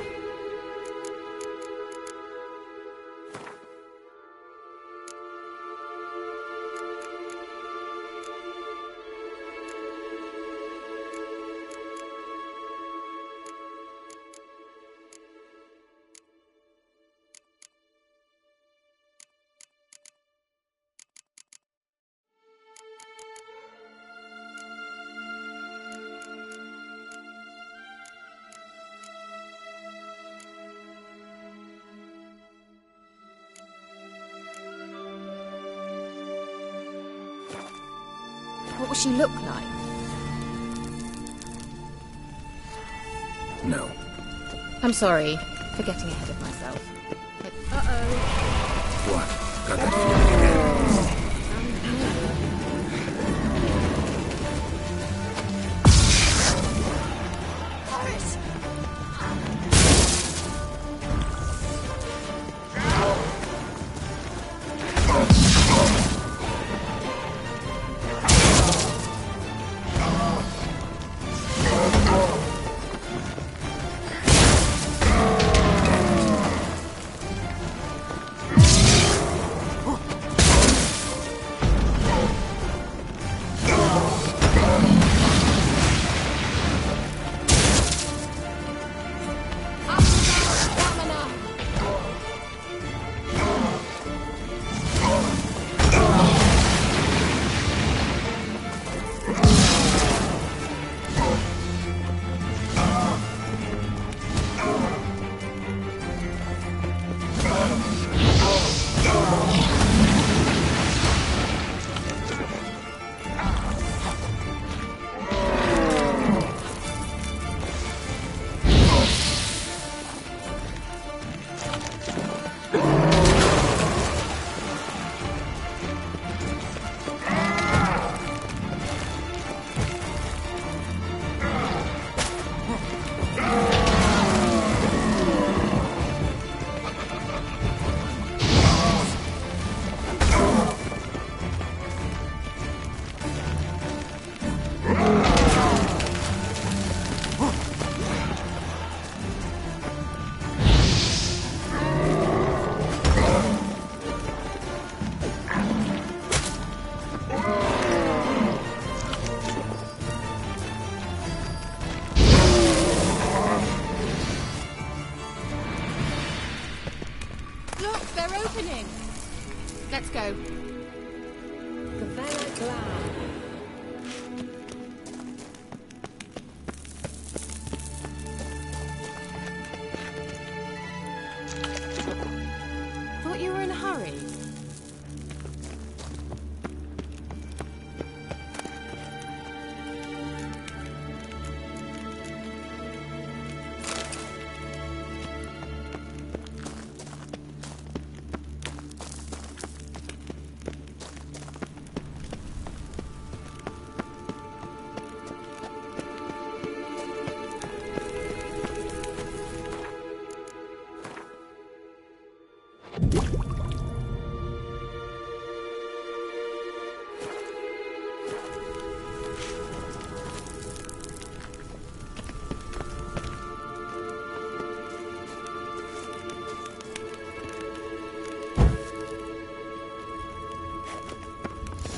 What will she look like? No. I'm sorry for getting ahead of myself. Uh-oh. What? Got that feeling again? Let's go. Thought you were in a hurry.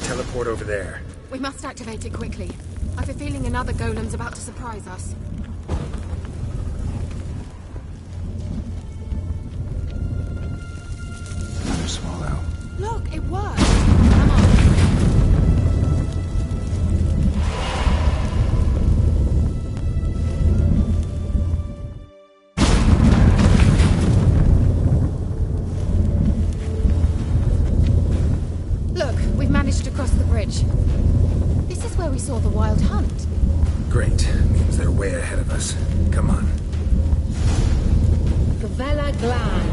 Teleport over there. We must activate it quickly. I have a feeling another golem's about to surprise us. Another swallow. Look, it worked. Come on. Look, we've managed to cross the bridge. This is where we saw the wild hunt. Great. Means they're way ahead of us. Come on. Gavella Glan.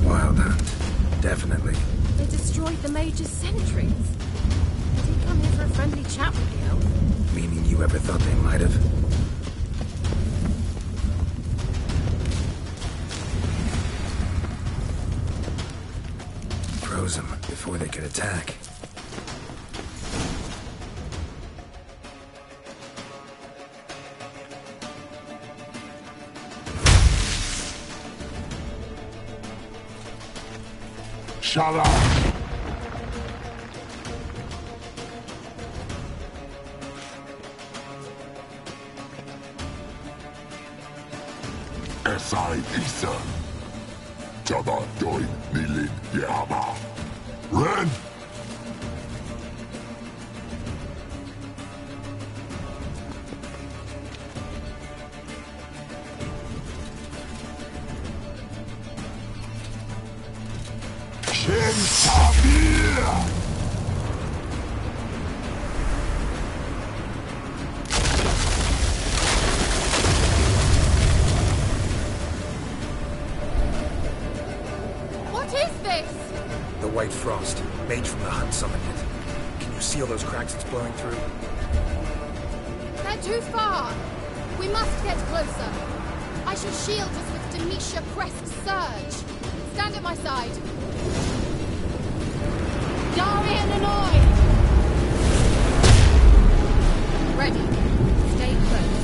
Wild hunt. Definitely. They destroyed the Major's sentries. Did he come here for a friendly chat with you? Meaning you ever thought they might have? Froze them before they could attack. Shut up! Esai Isa. Jada Doin Nilin Yama. Ren! Shin Samir! frost. Mage from the hunt summoned it. Can you seal those cracks it's blowing through? They're too far! We must get closer. I shall shield us with Demetia Crest Surge. Stand at my side. Darian and I! Ready. Stay close.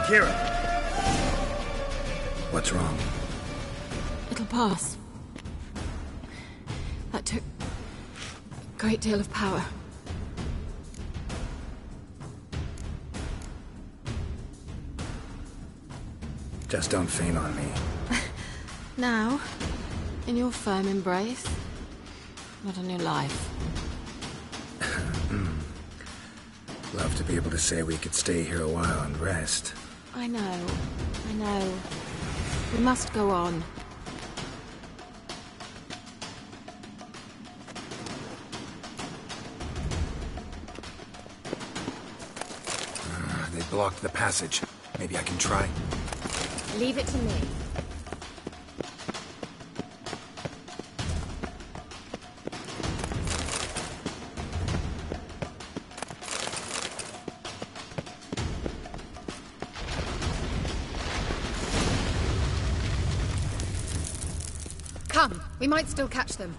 Kira! What's wrong? It'll pass. That took a great deal of power. Just don't faint on me. Now, in your firm embrace, what a new life. Love to be able to say we could stay here a while and rest. I know. We must go on. They blocked the passage. Maybe I can try. Leave it to me. Come, we might still catch them.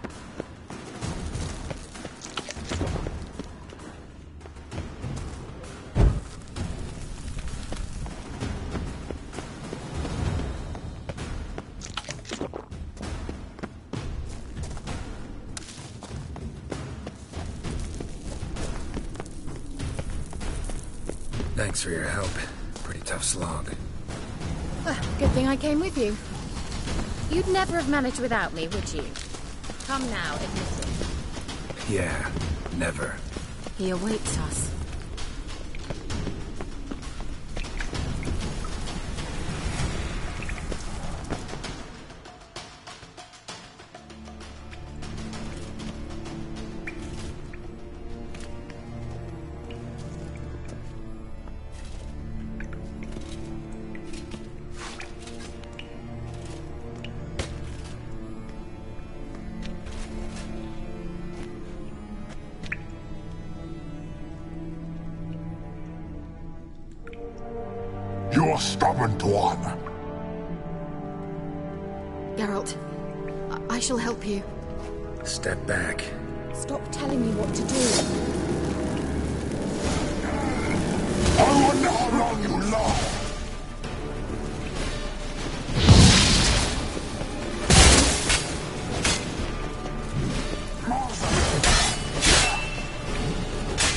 Thanks for your help. Pretty tough slog. Good thing I came with you. You'd never have managed without me, would you? Come now, admit it. Yeah, never. He awaits us. You're stubborn one. Geralt, I shall help you. Step back. Stop telling me what to do. I wonder how long you last.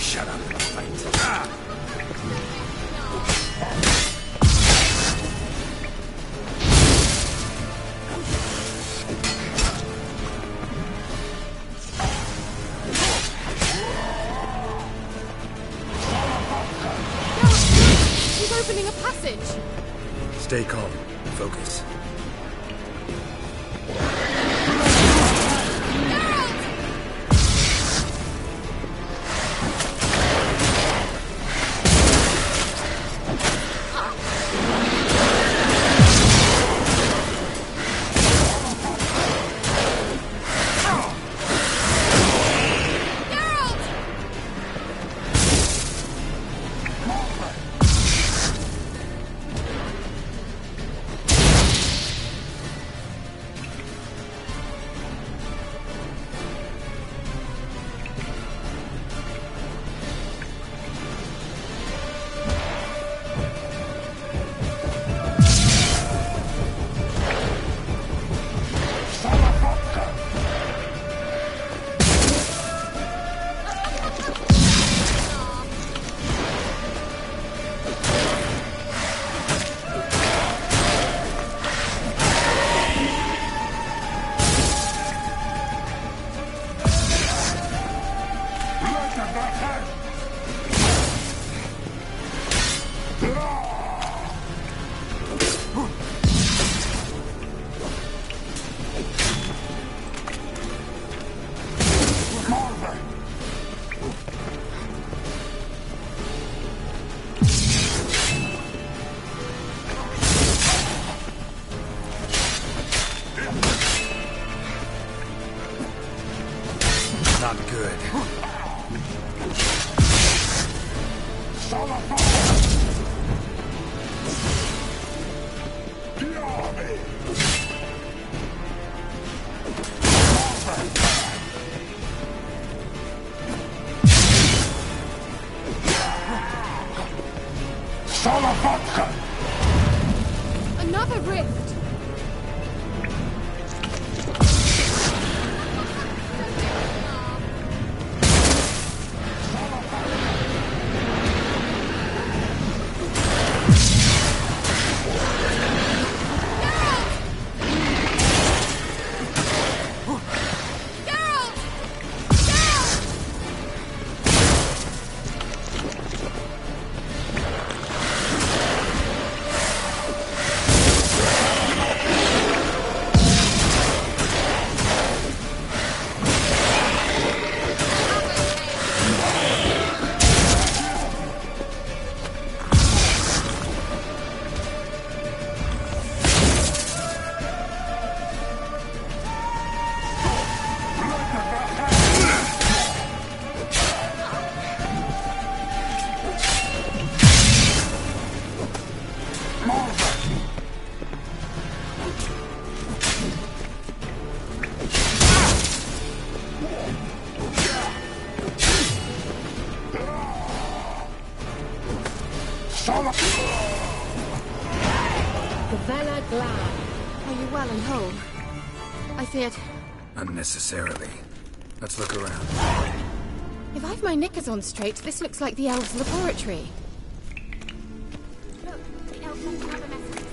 Shut up and fight. Opening a passage! Stay calm. Focus. Not good. Salafatka! Another rift! Are you well and whole? I feared... Unnecessarily. Let's look around. If I've my knickers on straight, this looks like the elves' laboratory. Look, the elf left another message.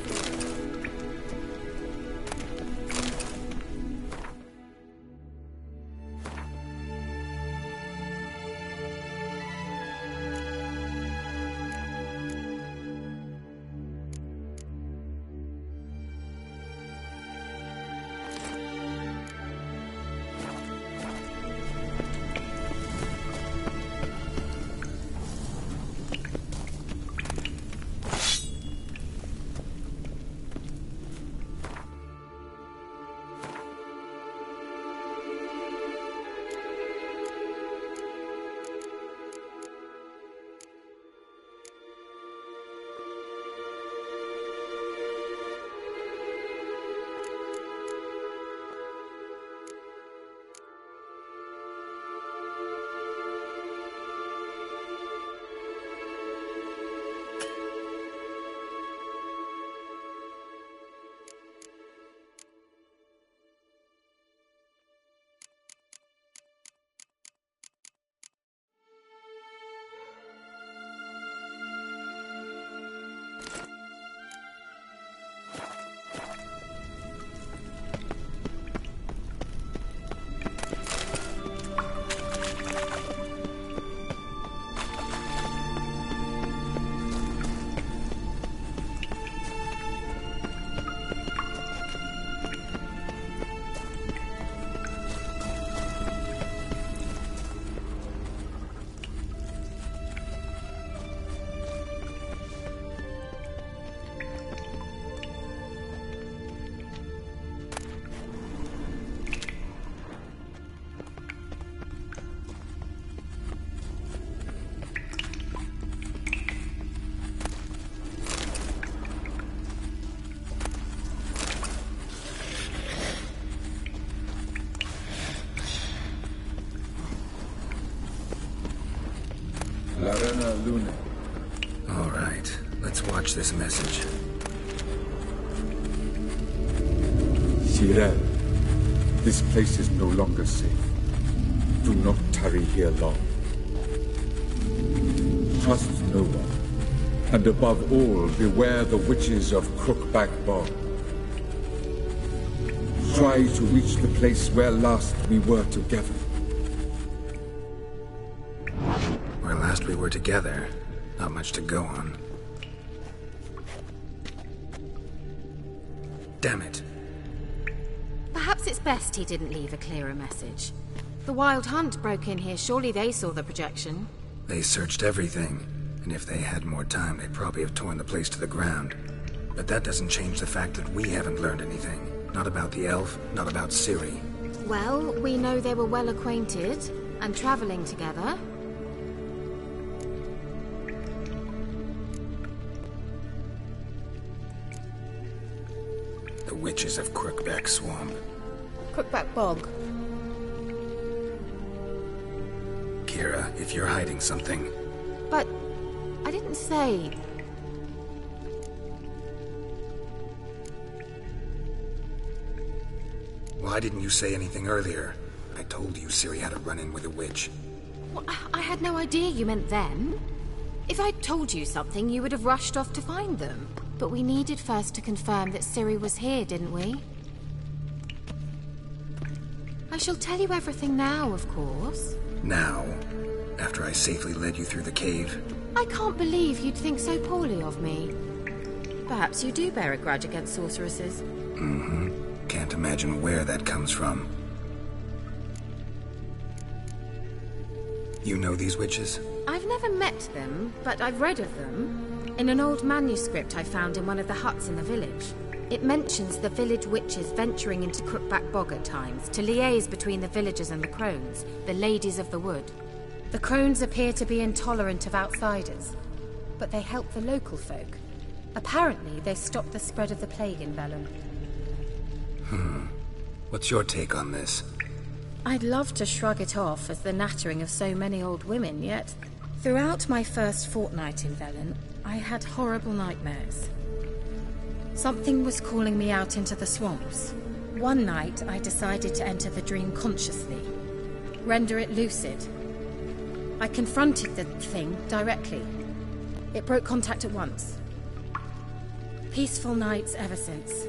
Luna. All right, let's watch this message. Sirel, this place is no longer safe. Do not tarry here long. Trust no one. And above all, beware the witches of Crookback Bog. Try to reach the place where last we were together. Where last we were together, not much to go on. Damn it. Perhaps it's best he didn't leave a clearer message. The Wild Hunt broke in here. Surely they saw the projection. They searched everything, and if they had more time, they'd probably have torn the place to the ground. But that doesn't change the fact that we haven't learned anything. Not about the elf, not about Ciri. Well, we know they were well acquainted, and traveling together. The witches of Crookback Swamp. Crookback Bog. Kira, if you're hiding something... But... I didn't say... Why didn't you say anything earlier? I told you Ciri had a run-in with a witch. Well, I had no idea you meant them. If I'd told you something, you would have rushed off to find them. But we needed first to confirm that Ciri was here, didn't we? I shall tell you everything now, of course. Now? After I safely led you through the cave? I can't believe you'd think so poorly of me. Perhaps you do bear a grudge against sorceresses. Mm-hmm. Can't imagine where that comes from. You know these witches? I've never met them, but I've read of them. In an old manuscript I found in one of the huts in the village. It mentions the village witches venturing into Crookback Bog at times to liaise between the villagers and the crones, the ladies of the wood. The crones appear to be intolerant of outsiders, but they help the local folk. Apparently, they stopped the spread of the plague in Vellum. What's your take on this? I'd love to shrug it off as the nattering of so many old women, yet throughout my first fortnight in Vellum, I had horrible nightmares. Something was calling me out into the swamps. One night, I decided to enter the dream consciously, render it lucid. I confronted the thing directly. It broke contact at once. Peaceful nights ever since.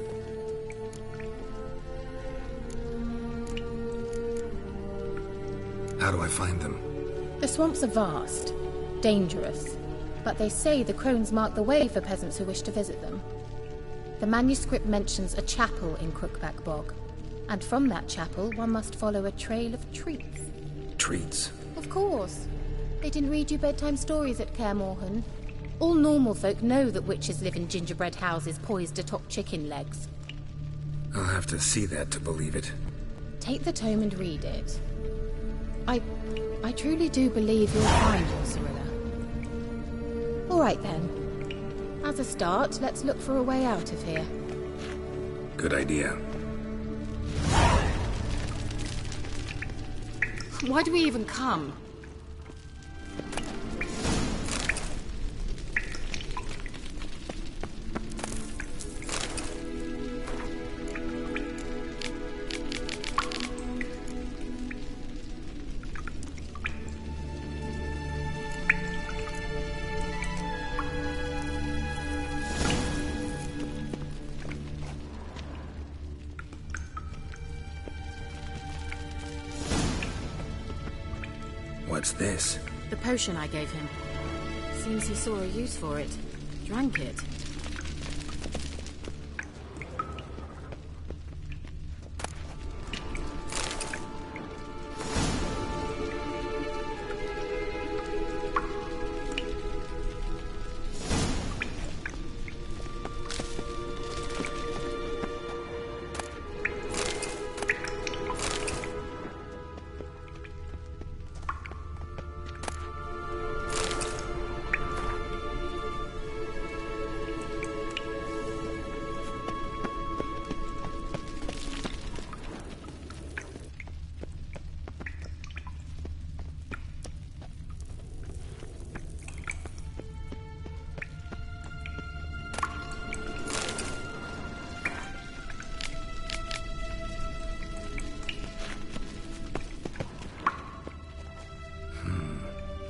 How do I find them? The swamps are vast, dangerous, but they say the crones mark the way for peasants who wish to visit them. The manuscript mentions a chapel in Crookback Bog, and from that chapel one must follow a trail of treats. Treats? Of course. They didn't read you bedtime stories at Kaer Morhen. All normal folk know that witches live in gingerbread houses poised atop chicken legs. I'll have to see that to believe it. Take the tome and read it. I truly do believe you'll find your Cirilla. All right then. As a start, let's look for a way out of here. Good idea. Why do we even come? What's this? The potion I gave him. Seems he saw a use for it. Drank it.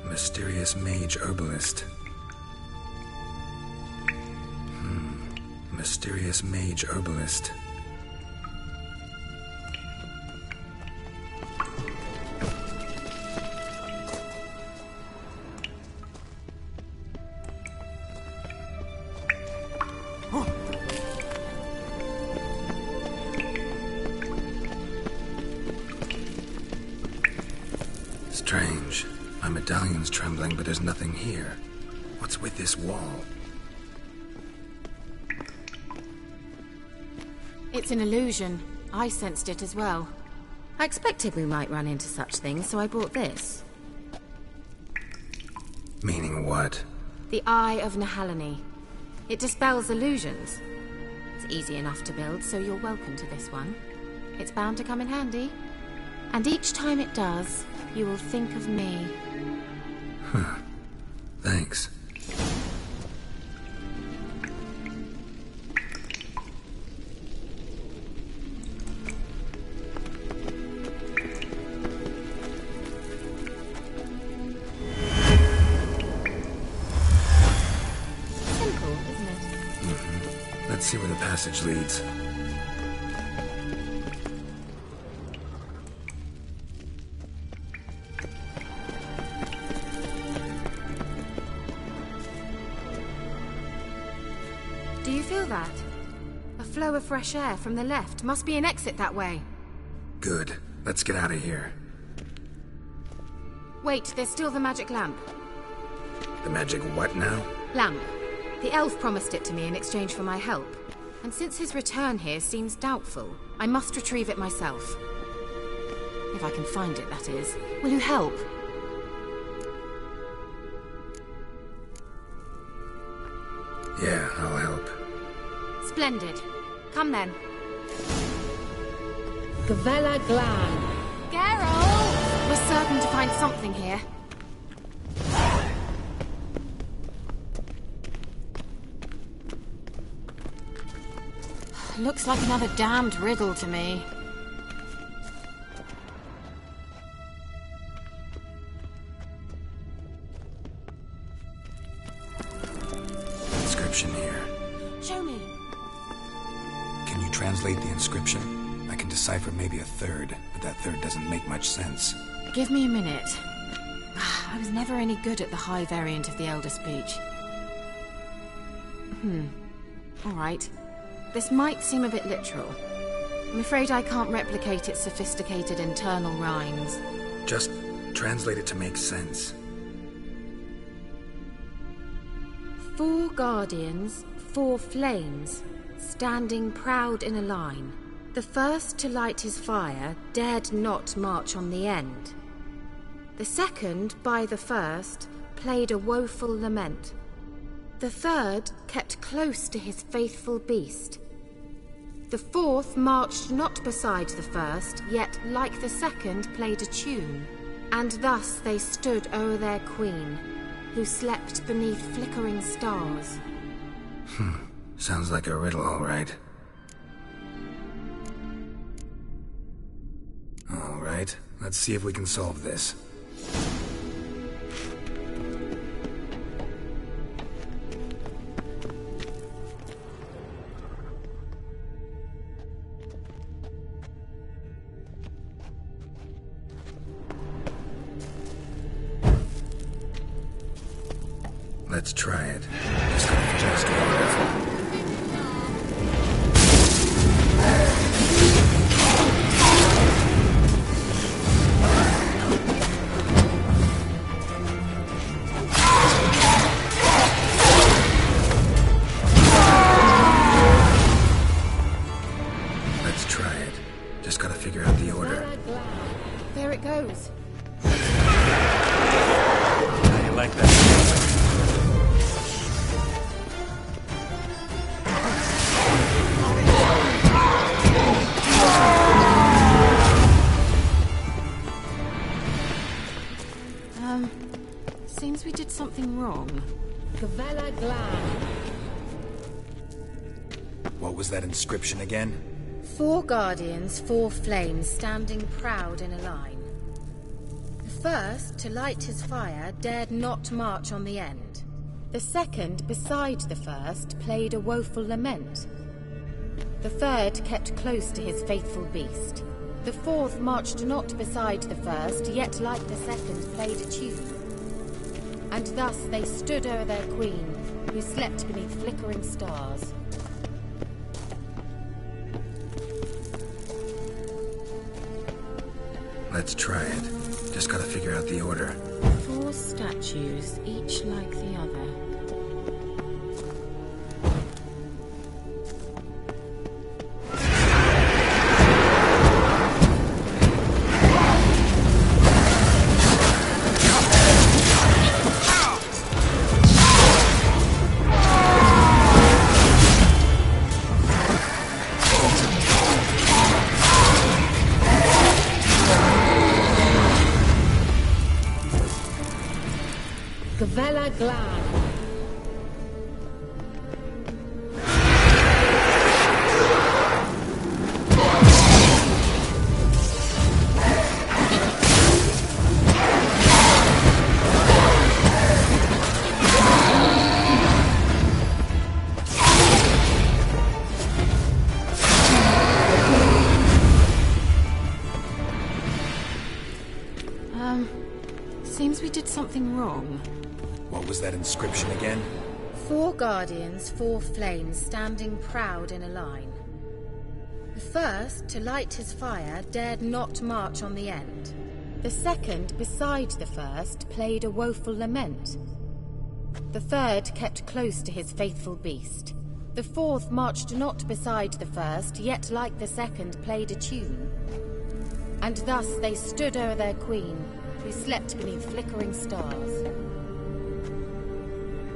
Mysterious mage herbalist. Mysterious mage herbalist. Strange. My medallion's trembling, but there's nothing here. What's with this wall? It's an illusion. I sensed it as well. I expected we might run into such things, so I brought this. Meaning what? The Eye of Nehaleni. It dispels illusions. It's easy enough to build, so you're welcome to this one. It's bound to come in handy. And each time it does, you will think of me. Huh. Thanks. Let's see where the passage leads. Do you feel that? A flow of fresh air from the left. Must be an exit that way. Good. Let's get out of here. Wait, there's still the magic lamp. The magic what now? Lamp. The elf promised it to me in exchange for my help. And since his return here seems doubtful, I must retrieve it myself. If I can find it, that is. Will you help? Yeah, I'll help. Splendid. Come then. Gavella Glan. Geralt! We're certain to find something here. Looks like another damned riddle to me. Inscription here. Show me. Can you translate the inscription? I can decipher maybe a third, but that third doesn't make much sense. Give me a minute. I was never any good at the high variant of the Elder Speech. All right. This might seem a bit literal. I'm afraid I can't replicate its sophisticated internal rhymes. Just translate it to make sense. 4 guardians, 4 flames, standing proud in a line. The first to light his fire dared not march on the end. The second, by the first, played a woeful lament. The third kept close to his faithful beast. The fourth marched not beside the first, yet like the second played a tune. And thus they stood o'er their queen, who slept beneath flickering stars. Sounds like a riddle, all right. All right, let's see if we can solve this. Let's try it. Just be careful. Let's try it. Just gotta figure out the order. There it goes. How you like that? Seems we did something wrong. Gavella Glan. What was that inscription again? 4 guardians, 4 flames, standing proud in a line. The first, to light his fire, dared not march on the end. The second, beside the first, played a woeful lament. The third kept close to his faithful beast. The fourth marched not beside the first, yet like the second played a tune. And thus they stood o'er their queen, who slept beneath flickering stars. Let's try it. Just gotta figure out the order. 4 statues, each like the other. Gavella Glan. something wrong. What was that inscription again? 4 guardians, 4 flames, standing proud in a line. The first, to light his fire, dared not march on the end. The second, beside the first, played a woeful lament. The third kept close to his faithful beast. The fourth marched not beside the first, yet like the second played a tune. And thus they stood o'er their queen, who slept beneath flickering stars.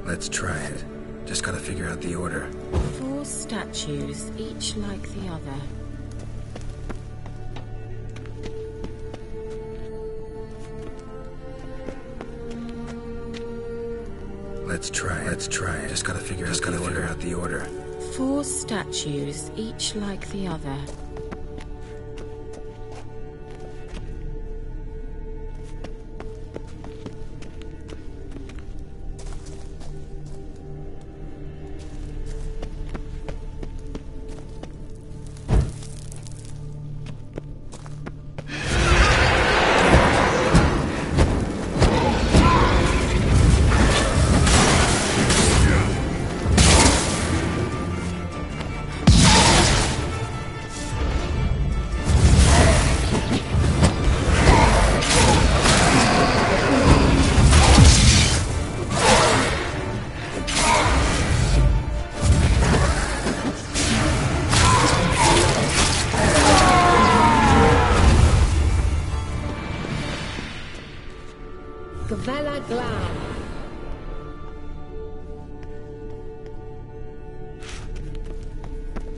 Let's try it. Just gotta figure out the order. 4 statues, each like the other. Let's try it. Just gotta figure out the order. 4 statues, each like the other.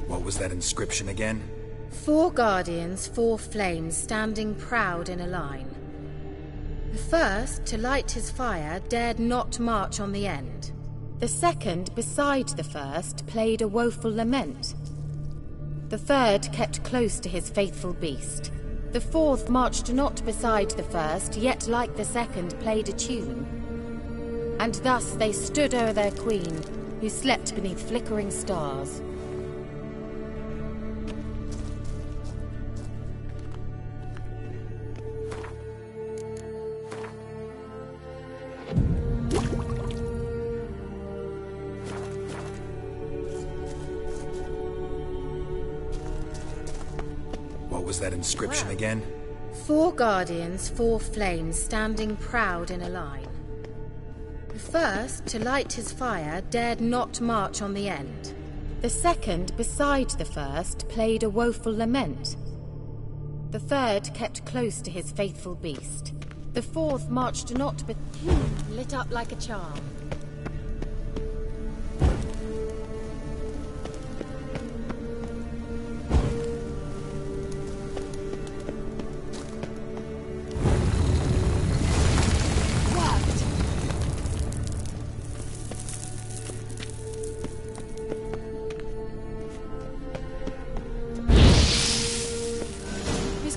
What was that inscription again? 4 guardians, 4 flames, standing proud in a line. The first, to light his fire, dared not march on the end. The second, beside the first, played a woeful lament. The third kept close to his faithful beast. The fourth marched not beside the first, yet like the second played a tune. And thus they stood o'er their queen, who slept beneath flickering stars. What was that inscription again? 4 guardians, 4 flames, standing proud in a line. The first, to light his fire, dared not march on the end. The second, beside the first, played a woeful lament. The third kept close to his faithful beast. The fourth marched not but lit up like a charm.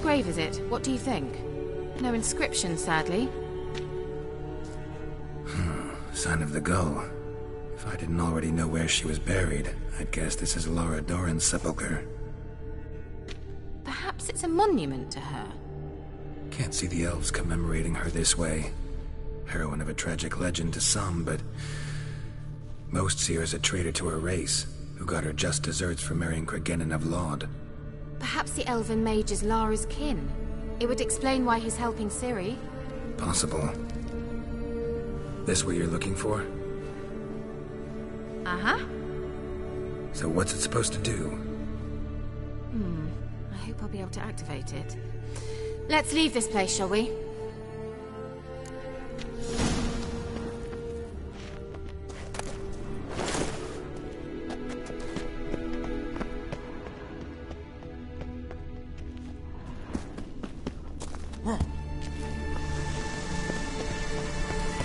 Grave is it? What do you think? No inscription, sadly. Sign of the gull. If I didn't already know where she was buried, I'd guess this is Laura Doran's sepulchre. Perhaps it's a monument to her. Can't see the elves commemorating her this way. Heroine of a tragic legend to some, but most see her as a traitor to her race, who got her just deserts for marrying Cregennan of Laud. Perhaps the elven mage is Lara's kin. It would explain why he's helping Ciri. Possible. This what you're looking for? Uh-huh. So what's it supposed to do? I hope I'll be able to activate it. Let's leave this place, shall we?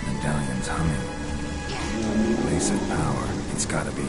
Medallion's humming. Place of power. It's gotta be.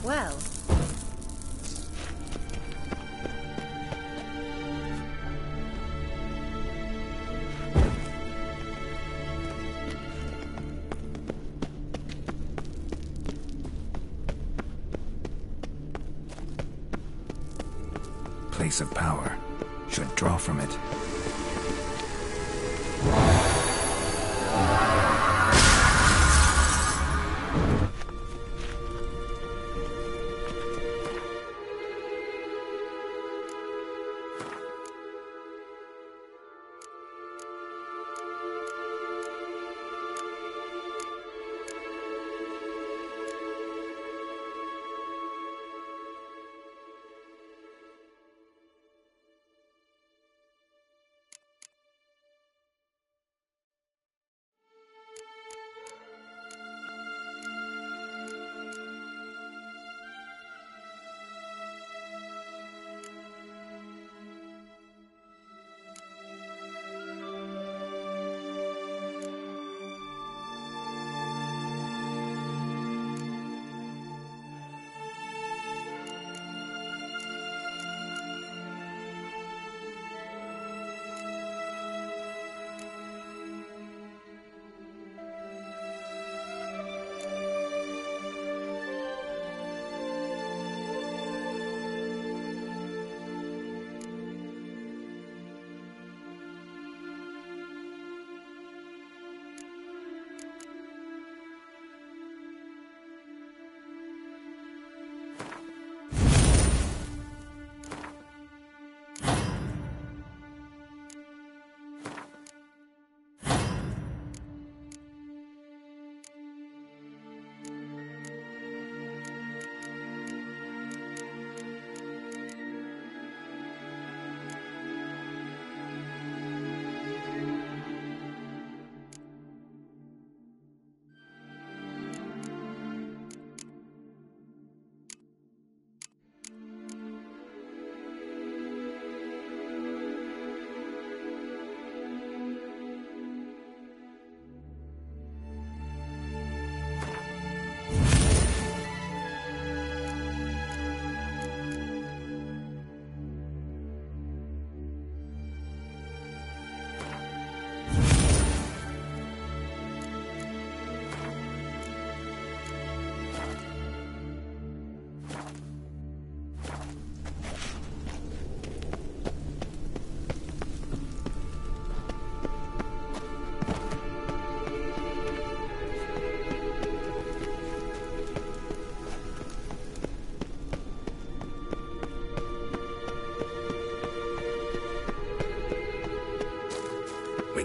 Well. Place of power. Should draw from it.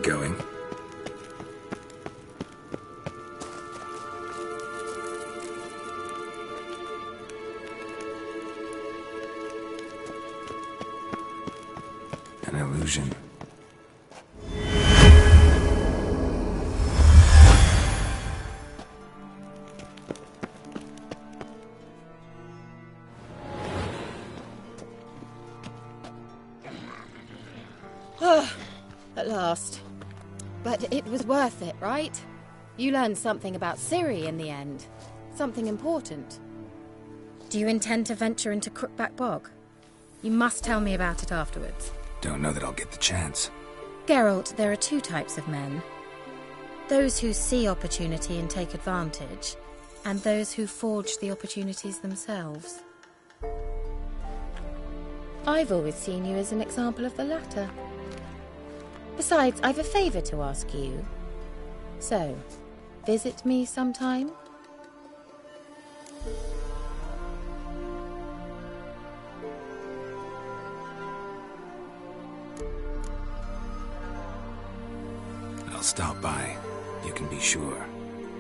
Going. An illusion. At last. But it was worth it, right? You learned something about Ciri in the end. Something important. Do you intend to venture into Crookback Bog? You must tell me about it afterwards. Don't know that I'll get the chance. Geralt, there are two types of men. Those who see opportunity and take advantage, and those who forge the opportunities themselves. I've always seen you as an example of the latter. Besides, I've a favour to ask you. So, visit me sometime? I'll stop by. You can be sure.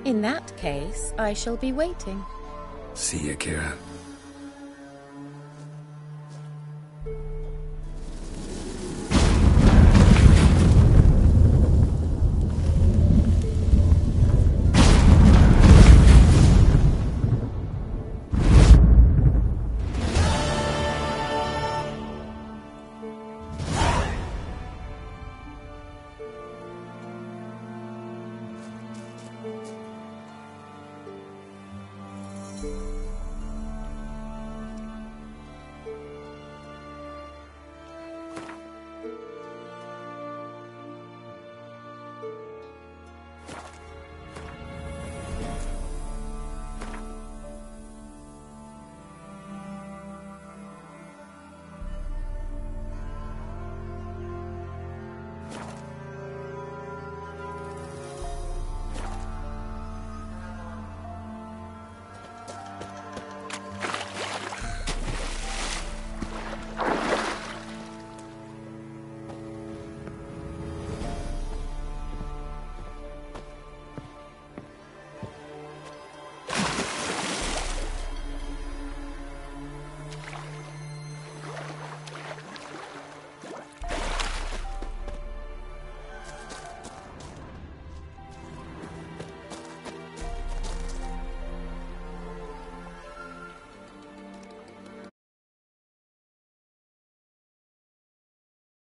In that case, I shall be waiting. See ya, Kira. you.